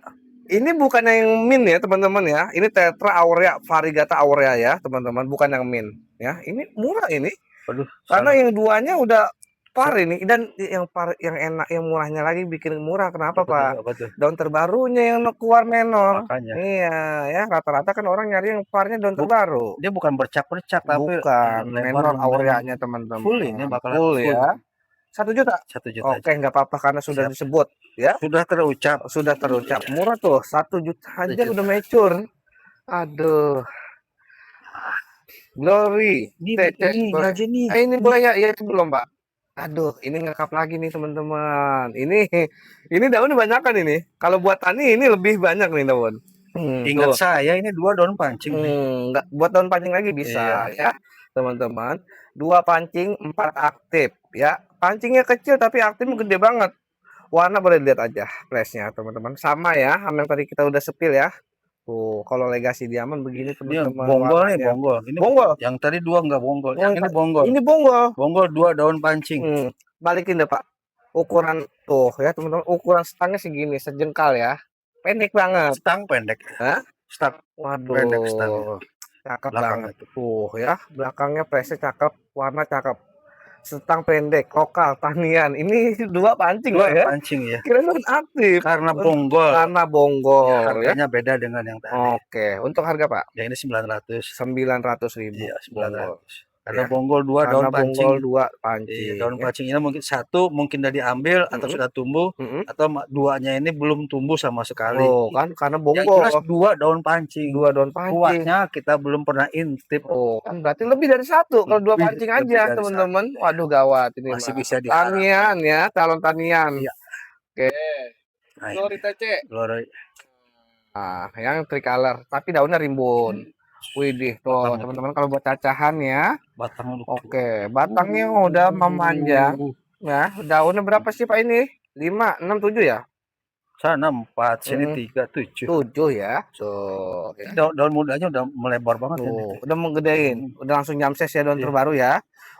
ini bukan yang min ya, teman-teman ya. Ini Tetra Aurea, Varigata Aurea ya, teman-teman, bukan yang min ya. Ini murah ini. Aduh, karena yang duanya udah par ini, dan yang enak, yang murahnya lagi bikin murah. Kenapa, Pak? Daun terbarunya yang keluar menor. Makanya. Iya, ya rata-rata kan orang nyari yang parnya daun terbaru. Dia bukan bercak-bercak, tapi bukan menor aureanya, teman-teman. Full ini bakal full ya. 1 juta. 1 juta. Oke, nggak apa-apa karena sudah disebut ya. Sudah terucap. Murah tuh, 1 juta aja udah mature. Aduh. Glory. Ini boleh ya? Ya itu belum, Pak. Aduh, ini ngekap lagi nih, teman-teman. Ini daun banyakan ini. Kalau buat tani ini lebih banyak nih daun. Ingat saya ini 2 daun pancing. Enggak, buat daun pancing lagi bisa ya, teman-teman. 2 pancing, 4 aktif ya. Pancingnya kecil tapi aktifnya gede banget. Warna boleh lihat aja flashnya, teman-teman. Sama ya, sama yang tadi kita udah sepil ya. Tuh, kalau Legacy Diamond begini, teman-teman. Bonggol nih, bonggol. Ini bonggol. Yang tadi 2 enggak bonggol. Yang ini bonggol. Ini bonggol. Bonggol 2 daun pancing. Balikin deh, Pak. Ukuran tuh ya, teman-teman. Ukuran stangnya segini, sejengkal ya. Pendek banget. Stang pendek. Hah? Stuck, pendek stuck. Waduh, cakep Belakangnya banget tuh ya. Belakangnya presnya cakep, warna cakep. Setang pendek, lokal, tanian. Ini dua pancing Dua Pak ya. pancing ya. Kira aktif. Karena bonggol. Karena Ya, bonggol ya. harganya beda dengan yang tadi. Oke, untuk harga Pak Yang ini 900. 900.000 Iya, bonggol 900. Karena ya. bonggol 2 Karena daun pancing. bonggol dua Iya, pancing daun ya. pancingnya mungkin satu mungkin udah diambil atau Mm-mm, sudah tumbuh, mm-mm. atau duanya ini belum tumbuh sama sekali. Oh kan karena Yang jelas bonggol, dua daun pancing. dua daun pancing. Kuatnya kita belum pernah intip. Oh kan berarti lebih dari satu. Kalau dua pancing Lebih aja dari satu. teman-teman. Waduh gawat ini Masih mah. bisa diharap. Tanian ya, calon tanian. Iya. Oke. Nah, Glory TC. Glory. Nah, yang tricolor, tapi daunnya rimbun. Widih, tuh Batangnya teman-teman kalau buat cacahan ya. Batangnya lucu. Oke, batangnya udah memanjang. Ya, daunnya berapa sih Pak ini? 5, 6, 7 ya? Sana 4, sini Mm, 3, 7. 7 ya. Tuh, ya. Daun mudanya udah melebar banget kan Tuh, itu. udah menggedein, udah langsung nyamses ya daun Iya. terbaru ya.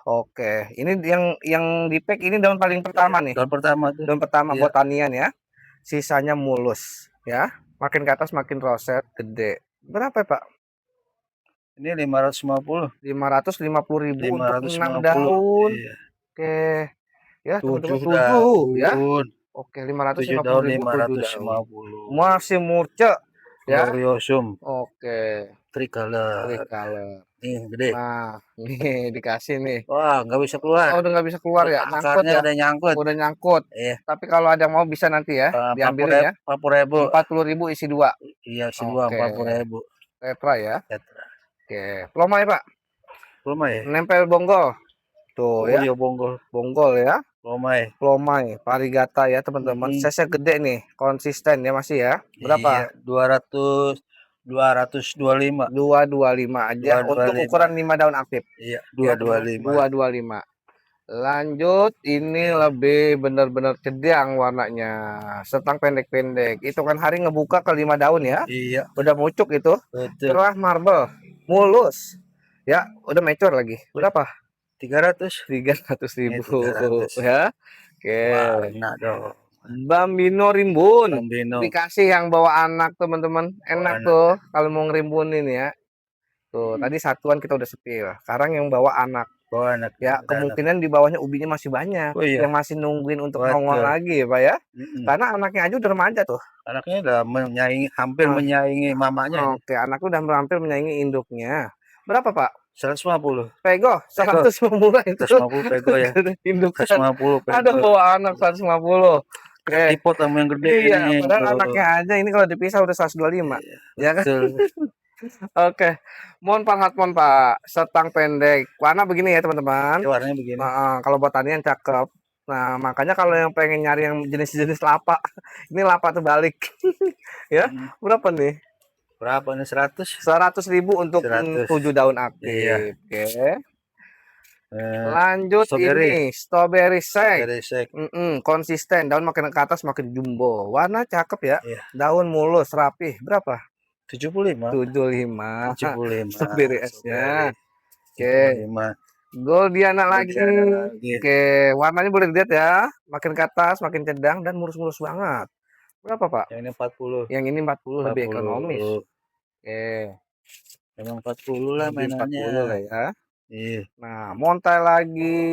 Oke, ini yang di pack ini daun paling pertama nih. Daun pertama tuh. Daun pertama Iya. buat tanian ya. Sisanya mulus ya. Makin ke atas makin roset gede. Berapa ya, Pak? Ini 550. 550.000 untuk 6 550. daun. Iya. Oke. Ya, 7 teman-teman 7 ya. daun. Oke, 7 daun 550.000 7 daun. 550. Masih murce ya. Gloriosum Oke, tricolor. tricolor. Nih gede. Nah, nih dikasih nih. Wah, nggak bisa keluar. Oh, udah nggak bisa keluar ya? Nyangkut Akarnya ya? ada nyangkut. Udah nyangkut. Iya. Tapi kalau ada yang mau bisa nanti ya, diambilin ya. 40.000. 40.000 isi 2. Iya, isi 2 Oke. 40.000. Tetra ya. Tetra. Oke, plomai Pak. Plomai. Nempel bonggol. Tuh Oh ya, iya bonggol. bonggol ya. Plomai. Plomai, varigata ya teman-teman. Size gede nih, konsisten ya masih ya. Berapa? Iya, 225. 225 aja untuk 225. ukuran 5 daun aktif. Iya, Ya, 225. 225. Lanjut, ini lebih benar-benar cediang warnanya. Setang pendek-pendek. Itu kan hari ngebuka ke 5 daun ya. Iya, Udah mucuk itu. betul. Cerah marble, mulus. Ya, udah mature lagi. Berapa? 300. 300.000 300. ya. Oke. Warna dong. Bambino rimbun. Bambino. Dikasih yang bawa anak teman-teman. Enak anak. tuh kalau mau ngerimbunin ya. Tuh, tadi satuan kita udah sepi ya. Sekarang yang bawa anak. Bawa anak. Ya, Ada kemungkinan di bawahnya ubinya masih banyak. Oh iya. Yang masih nungguin untuk Betul. nongol lagi ya, Pak ya. Karena anaknya aja udah remaja tuh. Anaknya udah menyaingi, hampir menyaingi mamanya. Oke, anaknya udah hampir menyaingi induknya. Berapa, Pak? 150. Pego 150 itu. 150 pego ya. Induk 150 pego. ada bawa anak 150. Oke. Tipot sama yang gede Iya, ini. padahal anaknya aja ini kalau dipisah udah 125. Ya kan? Betul. Oke. Mohon Pak, setang pendek. Warna begini ya, teman-teman. Warnanya begini. Nah, kalau buat tanian cakep. Nah, makanya kalau yang pengen nyari yang jenis-jenis lapa, ini lapa terbalik. Ya, berapa nih? Berapa nih? 100? 100.000 untuk 100. 7 daun aktif. Iya. Oke. Lanjut ini strawberry shake. Strawberry shake. Konsisten, daun makin ke atas makin jumbo. Warna cakep ya. Iya. Daun mulus, rapih. Berapa? 75. 75. 75. Strawberry S-nya. Oke. 75. Goldiana lagi. lagi. Oke, warnanya boleh dilihat ya. Makin ke atas, makin cedang dan mulus-mulus banget. Berapa, Pak? Yang ini 40. Yang ini 40 lebih ekonomis. Oke. Memang 40 lah Lebih mainannya. 40 lah ya. Iya. Nah, montai lagi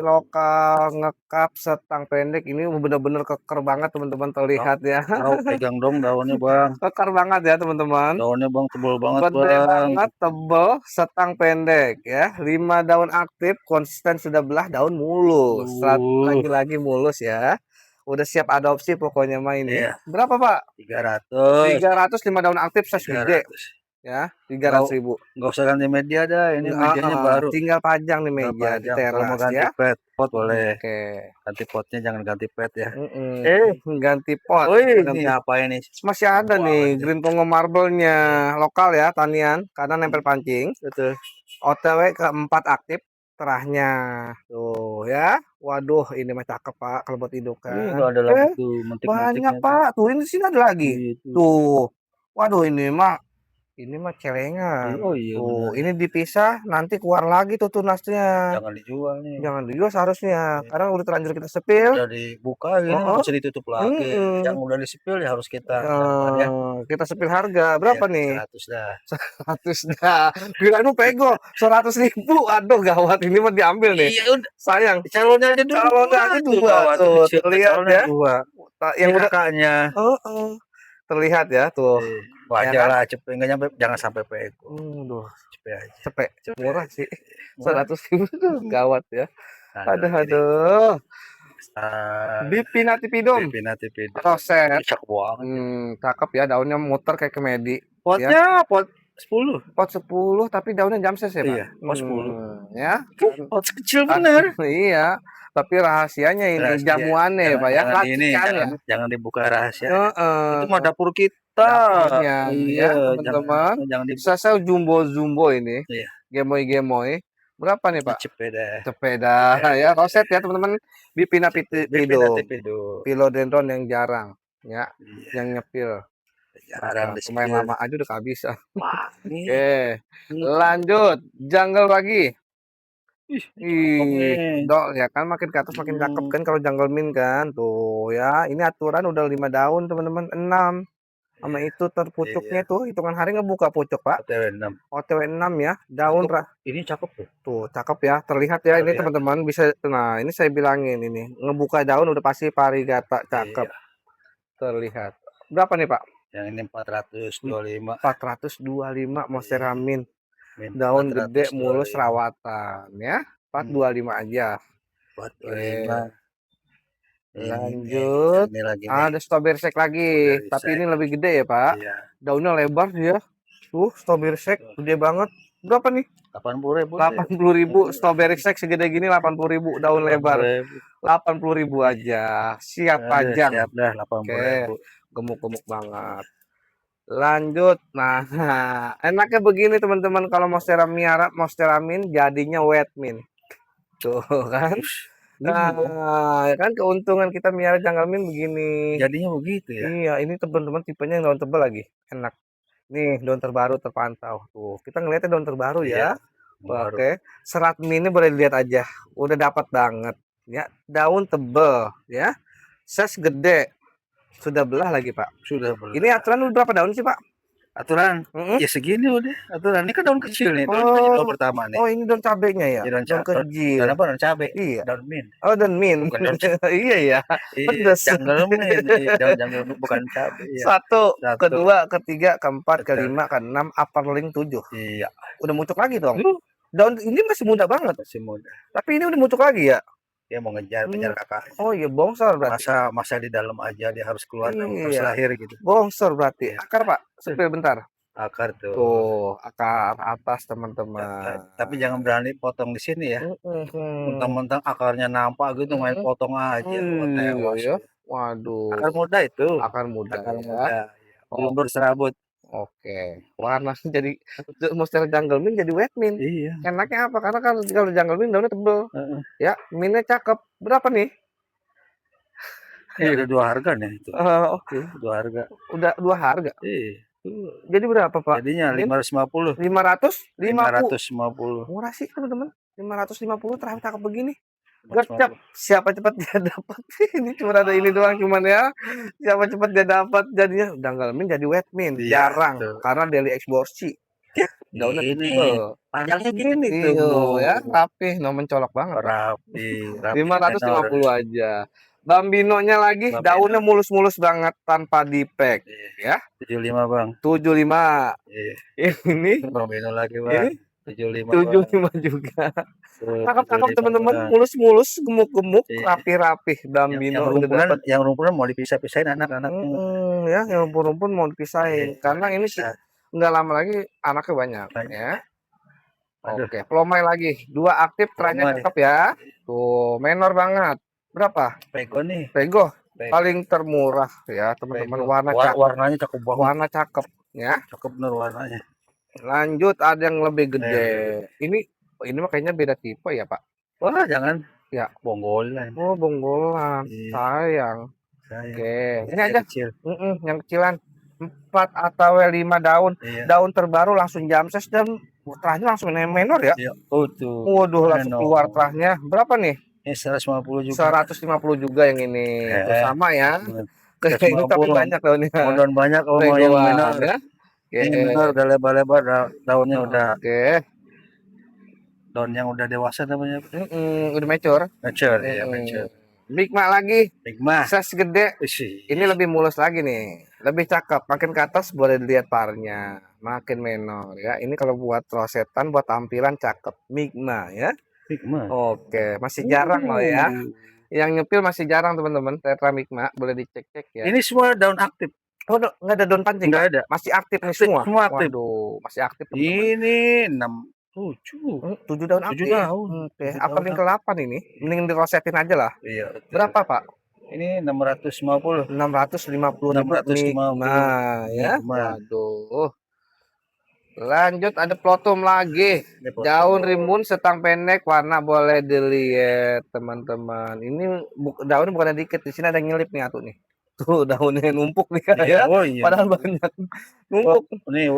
lokal ngekap setang pendek ini bener-bener keker banget teman-teman terlihat ya. Tahu pegang dong daunnya, Bang. Keker banget ya teman-teman. Daunnya, Bang, tebal banget, Gede Bang. banget, tebel, setang pendek ya. 5 daun aktif, konsisten sudah belah, daun mulus. Lagi-lagi mulus ya. Udah siap adopsi pokoknya main ya. Iya. Berapa, Pak? 300. 305 daun aktif size gede. 300. Ya, 300.000. Nggak usah ganti media dah, ini medianya baru. Tinggal pajang nih meja di Kalau mau teras ganti ya. pot boleh. Oke. Ganti potnya, jangan ganti pet ya. Ganti pot. Ini apa ini? Masih ada nih green pongo marble-nya lokal ya, tanian karena nempel pancing. Betul. OTW keempat aktif terahnya. Tuh ya. Waduh, ini mah cakep, Pak, kalau buat indukan. Ini ada lagi tuh mentik-mentiknya. Banyak, Pak. Tuh ini sini ada lagi. Gitu. Tuh. Waduh, ini mah Ini mah celengan. Oh iya Tuh, benar. ini dipisah nanti keluar lagi tuh tunasnya. Jangan dijual nih. Jangan dijual seharusnya. Iya. Karena udah terlanjur kita sepil. Udah dibuka gini Oh, nggak oh. bisa ditutup lagi. Yang udah disipil ya harus kita gambar ya. Kita sepil harga Ya, berapa nih? 100 dah. 100 dah. Kirain lu pego 100.000. Aduh gawat ini mah diambil nih. Iya udah. Sayang. Calonnya aja dulu. Calonnya aja dua Gawat, tuh. kecil, Terlihat calonnya ya. dua. Yang Ini udah kakaknya. terlihat ya tuh. Wajar Ya kan? lah cepet nggak nyampe, jangan sampai pego. Duh, Cepet aja. cepet murah sih. Murah. 100.000 tuh gawat ya. Aduh, Aduh. ini. Bipinatipidum. Bipinatipidum. Roset. Cakep banget. Cakep ya daunnya muter kayak kemedi. Potnya pot 10. Pot 10 tapi daunnya jamses ya, Pak? Iya, pot 10. Ya. Pot kecil bener. Iya. Tapi rahasianya ini Rahasia. jamuannya ya, Pak ya. Jangan ini, Racikannya. jangan dibuka rahasia. Heeh. Itu mah dapur kita. Dapurnya, Iya, ya, teman-teman. jangan dibuka. Saya jumbo ini. Iya. Gemoy. Berapa nih, Pak? Cepet Sepeda ya, roset ya, teman-teman. Bipinatipidum. Philodendron yang jarang ya, yang nyepil. Jarang Pemain lama aja udah kehabisan. Nih. Oke. Lanjut, jungle lagi. Dok ya kan makin ke atas makin cakep kan kalau jungle mint kan. Tuh ya, ini aturan udah 5 daun, teman-teman. 6. Sama itu terpucuknya tuh, hitungan hari ngebuka pucuk, Pak. OTW 6 ya. Daun ini cakep tuh. Tuh, cakep ya. Terlihat ya ini teman-teman bisa. Nah, ini saya bilangin ini. Ngebuka daun udah pasti varigata cakep. Terlihat. Berapa nih, Pak? Yang ini 425. 425 Monstera mint. Daun gede mulus rawatan ya. 425 aja. 425. Lanjut. Ada strawberry shake lagi. Tapi ini lebih gede ya, Pak. Iya. Daunnya lebar ya. Tuh, strawberry shake gede banget. Berapa nih? 80.000. 80.000 strawberry shake segede gini 80.000 daun lebar. 80.000 aja. Siap pajang. Siap dah 80.000. Gemuk-gemuk banget. Lanjut. Nah, enaknya begini teman-teman kalau Monstera mint jadinya wet mint. Tuh kan. Nah, ya kan keuntungan kita miara jungle mint begini. Jadinya begitu ya. Iya, ini teman-teman tipenya yang daun tebal lagi. Enak. Nih, daun terbaru terpantau. Tuh, kita ngeliatnya daun terbaru ya. Oke. Serat mintnya boleh dilihat aja. Udah dapat banget. Ya, daun tebal ya. Size gede. Sudah belah lagi, Pak. Sudah belah. Ini aturan berapa daun sih, Pak? Aturan ya segini udah. Aturan ini kan daun kecil nih, daun pertama nih. Oh, ini daun cabenya ya. Daun kecil. Daun apa? Daun cabe. Iya. Daun mint. Oh, daun mint. Iya ya. Pedas. Jungle mint. Daun bukan cabe. Ya. 1, kedua, ketiga, keempat, kelima, keenam, upper link 7. Iya. Udah muncul lagi dong. Daun ini masih muda banget. Masih muda. Tapi ini udah muncul lagi ya. Dia mau ngejar kakak. Oh iya, bongsor berarti. Masa di dalam aja dia harus keluar harus lahir gitu. Bongsor berarti. Akar, Pak. Sepil bentar. Akar tuh. Tuh, akar atas teman-teman. Tapi jangan berani potong di sini ya. Mentang-mentang akarnya nampak gitu main potong aja. Ya. Waduh. Akar muda itu. Akar muda. Belum berserabut. Oke. Warnanya jadi Monstera jungle mint jadi wet mint. Iya. Enaknya apa? Karena kalau jungle mint daunnya tebel. Ya, mintnya cakep. Berapa nih? Ada 2 harga nih itu. Oke. 2 harga. Udah 2 harga. Iya. Jadi berapa, Pak? Jadinya 550. 550. Murah sih, teman-teman. 550 terakhir cakep begini. Gercep. Siapa cepat dia dapat. Ini cuma ada ini doang cuman ya. Siapa cepat dia dapat jadinya jungle mint jadi wet mint. Jarang karena daily exborsi. Daunnya tebel. Panjangnya gini tuh ya, rapi, mencolok banget. Rapi. 550 aja. Bambinonya lagi daunnya mulus-mulus banget tanpa dipek ya. 75, Bang. 75. Ini Bambino lagi, Bang. 75 juga. Cakep-cakep teman-teman, mulus-mulus, gemuk-gemuk, rapi-rapi. Bambino yang rumpunan mau dipisah-pisahin anak-anak. Ya, yang rumpun mau dipisahin. Karena ini nggak lama lagi anaknya banyak ya. Oke, plomai lagi. 2 aktif, trennya cakep ya. Tuh, menor banget. Berapa? Pego nih. Pego. Paling termurah ya, teman-teman. Warnanya cakep banget. Warna cakep ya. Cakep bener warnanya. Lanjut ada yang lebih gede. Ini mah kayaknya beda tipe ya, Pak. Wah, jangan. Ya, bonggolan. Oh, bonggolan. Sayang. Oke. Ini aja. Kecil. Yang kecilan. 4 atau 5 daun. Iya. Daun terbaru langsung jamses dan terahnya langsung menor ya. Iya. Oh tuh. Waduh, langsung keluar terahnya. Berapa nih? Ini 150 juga. 150 juga yang ini. Tuh sama ya. Ini tapi 150. banyak daunnya. Mau daun banyak kalau mau yang Legoan minor. ya. Ini minor udah lebar-lebar, daunnya udah Oke. daun yang udah dewasa namanya. Udah mature. Mature, ya mature. Migma lagi. Migma. Size gede. Ini lebih mulus lagi nih. Lebih cakep. Makin ke atas boleh dilihat parnya. Makin menor ya. Ini kalau buat rosetan, buat tampilan cakep. Migma ya. Migma. Oke, masih jarang loh ya. Yang nyepil masih jarang teman-teman. Tetra Migma boleh dicek-cek ya. Ini semua daun aktif. Oh, nggak ada daun pancing? Nggak ada. Masih aktif nih semua. Semua aktif. Waduh, masih aktif teman-teman. Ini 7 daun aktif. 7 daun. Oke, apa yang ke-8 ini? Mending dirosetin aja lah. Iya. Berapa, Pak? Ini 650. 650 Migma ya. Waduh. Lanjut ada plotum lagi. Daun rimbun setang pendek warna boleh dilihat teman-teman. Ini daunnya bukan dikit, di sini ada nyelip nih atuh nih. Tuh daunnya numpuk nih ya. Oh, iya. Padahal banyak numpuk. Ini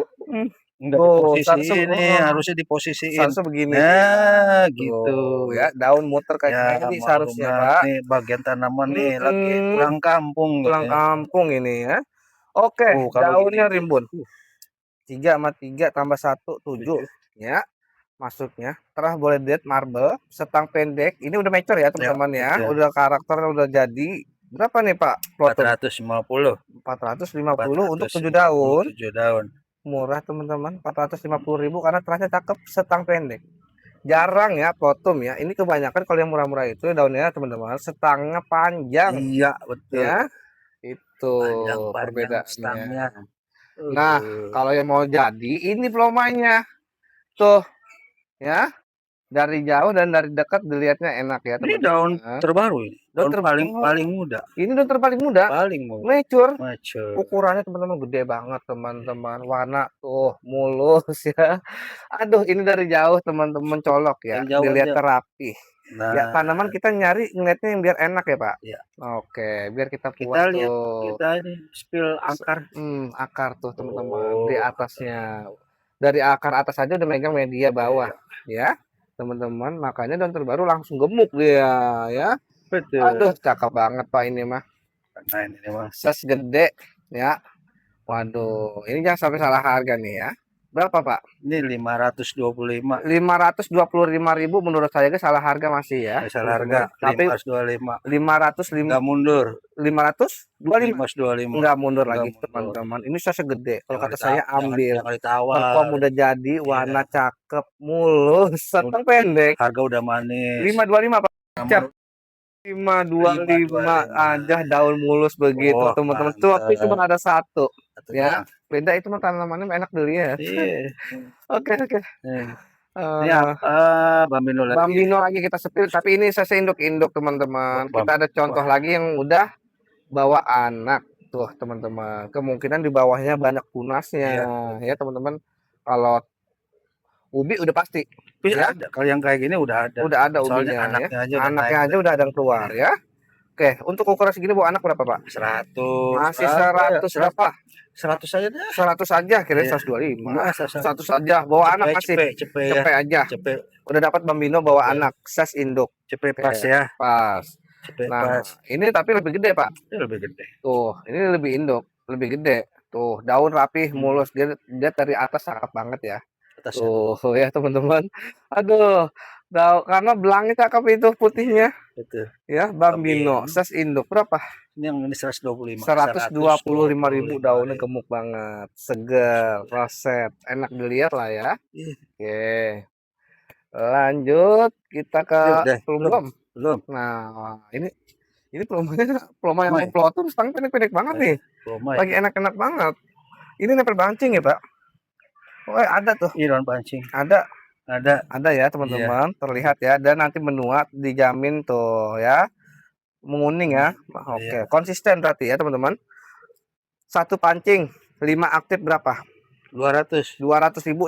enggak di posisi ini, harusnya diposisiin. Seharusnya begini. Nah, gitu ya, daun muter kayak gini seharusnya, Pak. Nih bagian tanaman nih lagi pulang kampung. Pulang kampung ini ya. Oke, daunnya rimbun. 3 sama 3 tambah 1 7 ya masuknya. Terus boleh dilihat marble setang pendek. Ini udah mature ya teman-teman ya. Udah karakter udah jadi. Berapa nih Pak? 450. 450 untuk 7 daun. 7 daun. Murah teman-teman. 450.000 karena terasnya cakep setang pendek. Jarang ya plotum ya. Ini kebanyakan kalau yang murah-murah itu daunnya teman-teman setangnya panjang. Iya, betul. Ya. Itu perbedaannya. Nah, kalau yang mau jadi ini plomanya. Tuh. Ya. Dari jauh dan dari dekat dilihatnya enak ya, teman-teman. Ini daun terbaru ini. Daun paling muda. Ini daun terpaling muda. Paling muda. Mature. Ukurannya teman-teman gede banget, teman-teman. Warna tuh mulus ya. Aduh, ini dari jauh teman-teman colok ya. Dilihat rapi. Nah, ya tanaman kita ngeliatnya yang biar enak ya Pak. Ya. Oke, biar kita lihat kita ini spill akar. Akar tuh teman-teman di atasnya. Dari akar atas aja udah megang media bawah ya teman-teman. Makanya daun terbaru langsung gemuk dia ya. Betul. Aduh cakep banget Pak ini mah. Nah ini mah size gede ya. Waduh, ini jangan sampai salah harga nih ya. Berapa Pak? Ini 525. 525.000 menurut saya salah harga masih ya. Salah harga. Tapi 525. 505. Enggak mundur. 525. Enggak mundur lagi teman-teman. Ini saya gede. Kalau kata saya ambil. Perform udah jadi, warna cakep, mulus, setang pendek. Harga udah manis. 525 Pak. 525 aja daun mulus begitu teman-teman. Tuh tapi cuma ada satu ya. Beda itu mah tanamannya enak dilihat. Iya. Oke. Ini Bambino lagi. Bambino lagi kita sepil, tapi ini saya induk-induk teman-teman. Kita ada contoh lagi yang udah bawa anak tuh teman-teman. Kemungkinan di bawahnya banyak tunasnya ya teman-teman. Kalau ubi udah pasti. Ya, kalau yang kayak gini udah ada. Udah ada ubinya ya. Anaknya aja udah ada yang keluar ya. Oke, untuk ukuran segini bawa anak berapa Pak? 100. Masih 100 berapa? 100 saja dah. 100 saja, kira 125. 100 saja. Bawa anak masih cepet aja. Udah dapat Bambino bawa anak, size induk. Cepet pas ya. Pas. Nah, ini tapi lebih gede, Pak. Ini lebih gede. Tuh, ini lebih induk, lebih gede. Tuh, daun rapih, mulus. Dia dari atas cakep banget ya. Tuh, ya teman-teman. Aduh, karena belangnya cakep itu putihnya. Betul. Ya, Bambino, size induk berapa? Ini yang ini 125. 125.000 daunnya gemuk banget, seger, roset, enak dilihat lah ya. Oke. Lanjut kita ke belum. Nah, ini ploma yang plotum setang pendek-pendek banget nih. Lagi enak-enak banget. Ini nempel pancing ya, Pak? Oh, ada tuh. Iya, daun pancing. Ada ya, teman-teman. Terlihat ya, dan nanti menuat dijamin tuh ya. Menguning ya. Oke, konsisten berarti ya teman-teman. Satu pancing 5 aktif berapa? 200.000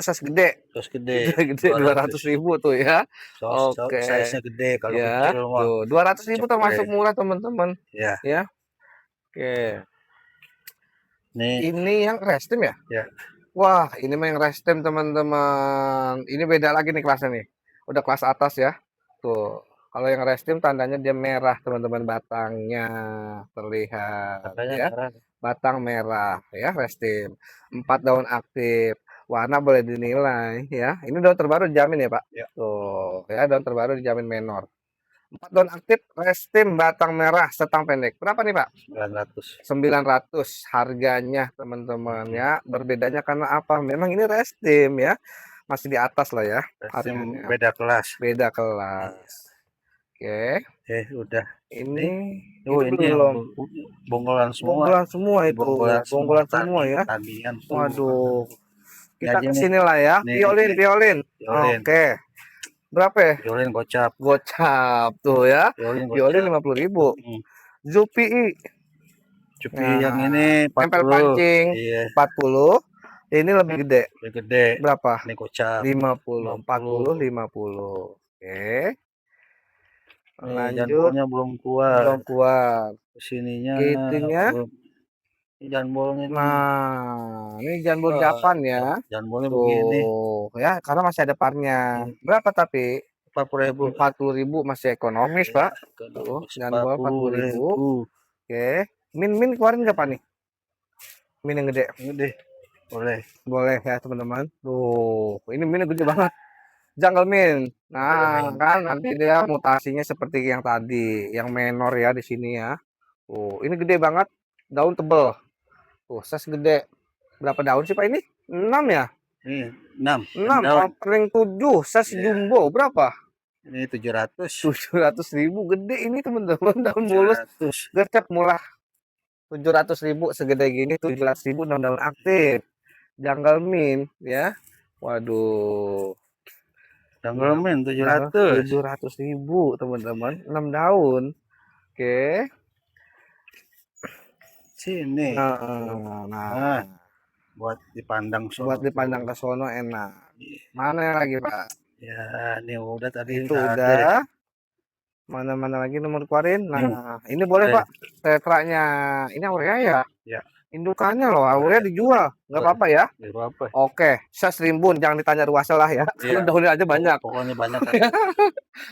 size gede. Gede 200.000 tuh ya. Oke. Size-nya gede kalau ya, kecil mah. Tuh, 200.000 termasuk murah teman-teman. Ya. Oke. Nih, Ini yang restem ya? ya. Wah, ini mah yang restem teman-teman. Ini beda lagi nih kelasnya nih. Udah kelas atas ya. Tuh. Kalau yang restem tandanya dia merah teman-teman, batangnya terlihat Katanya ya. merah. Batang merah ya, restem. 4 daun aktif. Warna boleh dinilai ya. Ini daun terbaru dijamin ya, Pak. Ya. Tuh, ya daun terbaru dijamin menor. 4 daun aktif, restem, batang merah, setang pendek. Berapa nih, Pak? 900. 900 harganya teman-teman ya. Berbedanya karena apa? Memang ini restim ya. Masih di atas lah ya Restim harganya. beda kelas. Beda kelas. Oke. Udah. Ini Oh, ini yang belum. bonggolan semua. Bonggolan semua itu. Bonggolan semua ya. Tandingan tuh. Waduh. Kita Ini aja nih. kesini lah ya. Nih, Violin, violin. Violin. Oke. Berapa ya? Violin gocap. Gocap tuh ya. Violin Violin gocap. 50.000. Zupi. Cupi Nah, yang ini tempel 40. pancing Iya, 40. Ini lebih gede. lebih gede. Berapa? Ini gocap. 50, 40, 50. Oke. Nih, Lanjut. jambulnya belum keluar. Belum kuat. Kesininya Itunya. belum. Ini jambulnya nih. Nah, ini jambul Japan ya. Jambulnya begini. Tuh, ya, karena masih ada parnya. Berapa tapi? 40.000. 40.000 masih ekonomis, Pak. Tuh, jambul 40.000. Oke. Min keluarin nggak, Pak nih? Min yang gede. Gede. Boleh. Boleh ya, teman-teman. Tuh, ini minnya gede banget. Jungle Mint. Nah, kan nanti dia mutasinya seperti yang tadi, yang menor ya di sini ya. Tuh, ini gede banget, daun tebel. Tuh, size gede. Berapa daun sih, Pak ini? 6 ya? Nih, 6. 6, Daun. paling 7, size jumbo. Berapa? Ini 700. 700.000, gede ini teman-teman, daun mulus. 700. Gercep murah. 700.000 segede gini, 700.000 daun aktif. Jungle Mint ya. Waduh. Jungle Mint 700. 700.000 teman-teman, 6 daun. Oke. Sini. Nah, buat dipandang buat dipandang ke sono enak. Mana yang lagi, Pak? Ya, ini udah tadi. Itu udah. Mana lagi nomor keluarin? Nah, ini boleh, Pak. Tetranya. Ini Aurea ya? Ya. Indukannya loh, Aurea dijual. Nggak apa-apa ya? Nggak apa-apa. Oke, size rimbun, jangan ditanya ruasnya lah ya. Iya. Daunnya aja banyak. Pokoknya banyak.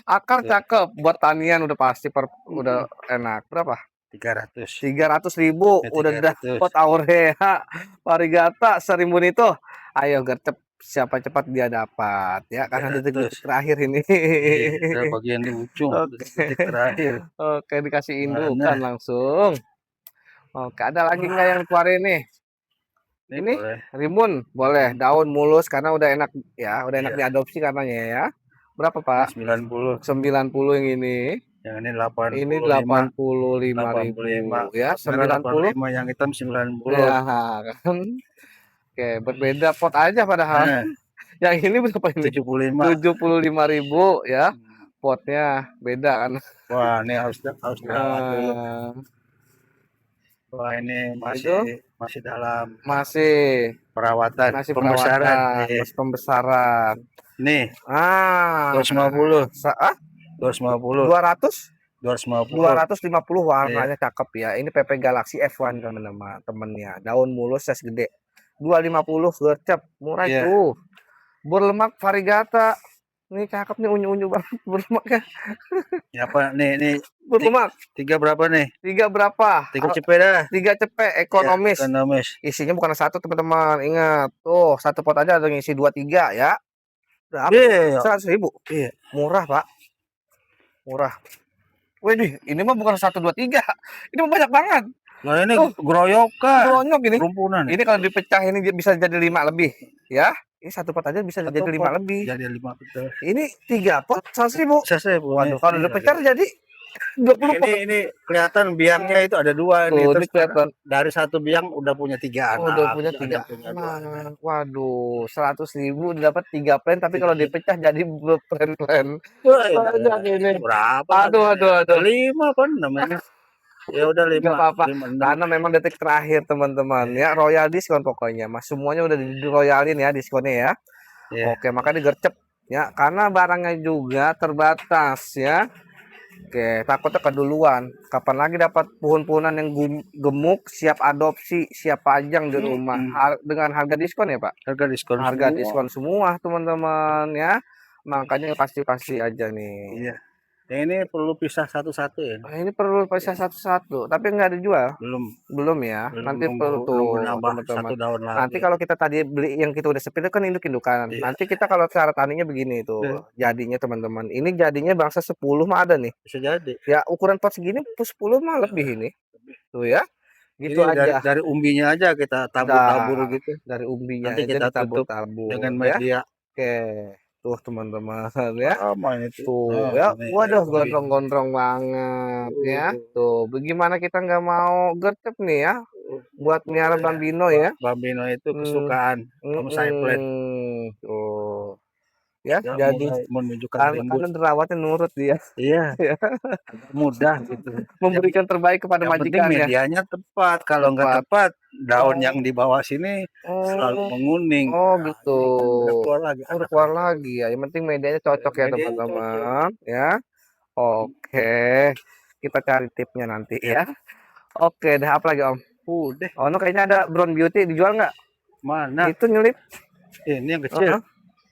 Akar cakep, buat tanian udah pasti udah enak. Berapa? 300. 300.000 udah dapat Aurea Varigata serimbun itu. Ayo gercep, siapa cepat dia dapat ya, karena detik-detik terakhir ini. Iya, bagian di ujung. Detik terakhir. Oke, dikasih indukan langsung. Oke, ada lagi nggak yang keluarin nih? Ini boleh. rimbun boleh, daun mulus karena udah enak ya, udah enak diadopsi karenanya ya. Berapa, Pak? 90. 90 yang ini. Yang ini 85. Ini 85.000 ya, 90. Yang hitam 90. Ya, kan. Oke, berbeda pot aja padahal. Yang ini berapa ini? 75.000 ya. Potnya beda kan. Wah, ini harus dirawat dulu. Wah, ini masih dalam perawatan, pembesaran. Pembesaran. Nih. 250. 250. 250 warnanya cakep ya. Ini PP Galaxy F1 teman-temannya. Daun mulus size gede. 250 gercep, murah itu. Berlemak Varigata. Ini cakep nih, unyu-unyu banget berlemaknya. Ya apa nih berlemak. 3 berapa nih? 3 berapa? 3 cepet dah. 3 cepet ekonomis. Ya, ekonomis. Isinya bukan satu teman-teman. Ingat, tuh satu pot aja ada ngisi 2-3 ya. Berapa? 100.000. Iya. Murah, Pak. Murah. Wih, ini mah bukan 1, 2, 3. Ini mah banyak banget. Nah, ini geroyokan. Geronyok ini. Rumpunan. Ini kalau dipecah ini bisa jadi 5 lebih, ya. Ini satu pot aja bisa jadi 5 lebih. Jadi 5 betul. Ini 3 pot 100.000. 100.000. Waduh, kalau dipecah jadi 20 pot. Ini kelihatan biangnya itu ada 2 nih. Terus kelihatan dari 1 biang udah punya 3 anak. Udah punya 3 anak. Waduh, 100.000 dapat 3 plan, tapi kalau dipecah jadi plan-plan. Banyak ini. Berapa? Aduh. 5 kan namanya. Ya udah 5. Gak apa-apa. Karena memang detik terakhir teman-teman ya, royal diskon pokoknya. Mas semuanya udah di royalin ya diskonnya ya. Oke, makanya digercep ya, karena barangnya juga terbatas ya. Oke, takutnya keduluan. Kapan lagi dapat pohon-pohonan yang gemuk, siap adopsi, siap pajang di rumah. Dengan harga diskon ya, Pak? Harga diskon Harga semua. diskon semua, teman-teman ya. Makanya pasti-pasti aja nih. Iya. Yang ini perlu pisah satu-satu ya. Nah, ini perlu pisah satu-satu, tapi nggak ada jual. Belum ya. Belum Nanti perlu nunggu tuh, nambah teman-teman. 1 daun lagi. Nanti kalau kita tadi beli yang kita udah sepil itu kan induk-indukan. Iya. Nanti kita kalau cara taninya begini tuh, jadinya teman-teman. Ini jadinya bangsa 10 mah ada nih. Bisa jadi. Ya ukuran pot segini 10 mah lebih ini. Tuh ya. Gitu Ini aja. dari umbinya aja kita tabur-tabur gitu. Dari umbinya Nanti aja kita tutup ditabur-tabur dengan ya. media. Oke. Tuh teman-teman ya. Aman itu. Tuh ya. Waduh gondrong-gondrong banget ya. Tuh bagaimana kita nggak mau gercep nih ya. Buat miara Bambino ya. Bambino itu kesukaan Om Saiplet. Tuh. Ya, Ya, jadi menunjukkan karena rawatnya nurut dia. Iya. Mudah gitu. Memberikan terbaik kepada Yang penting majikannya. medianya tepat. Kalau nggak tepat, daun yang di bawah sini selalu menguning. Oh gitu. Udah keluar lagi. Udah keluar lagi ya. Yang penting medianya cocok ya Medianya teman-teman. Ya. Oke. Kita cari tipnya nanti ya. Oke, dah apa lagi Om? Udah. Oh, no, kayaknya ada Brown Beauty dijual nggak? Mana? Itu nyelip. Ini yang kecil.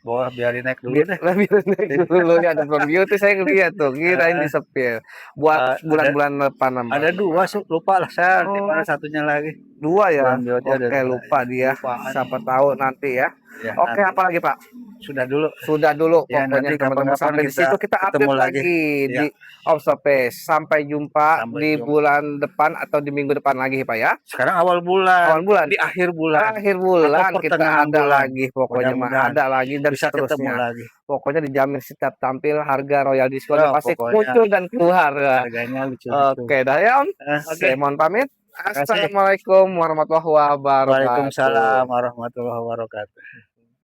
Bawah biarin naik dulu deh. Biar naik dulu ya, ada Brown Beauty saya lihat tuh, kirain disepil. Buat bulan-bulan depan Om. Ada 2, lupa lah saya. Di mana satunya lagi? 2 ya. Brown Beauty ada Oke, 2. lupa dia. Siapa tahu nanti ya. Ya, Oke, apa lagi Pak? Sudah dulu. Sudah dulu Ya, pokoknya nanti teman-teman kapan-kapan sampai di situ kita ketemu update lagi Ya. di Obsopes. Sampai jumpa Sampai di jumpa. bulan depan atau di minggu depan lagi Pak ya. Sekarang awal bulan. Awal bulan. Di akhir bulan. Akhir bulan Atau kita pertengahan ada bulan. lagi pokoknya mah Mudah-mudahan ada lagi dan bisa ketemu seterusnya. lagi. Pokoknya dijamin setiap tampil harga royal diskon Ya, pasti pokoknya muncul dan keluar. Harganya lucu. Oke, dah ya Om. Oke. Saya mohon pamit. kasih. Assalamualaikum warahmatullahi wabarakatuh. Waalaikumsalam warahmatullahi wabarakatuh.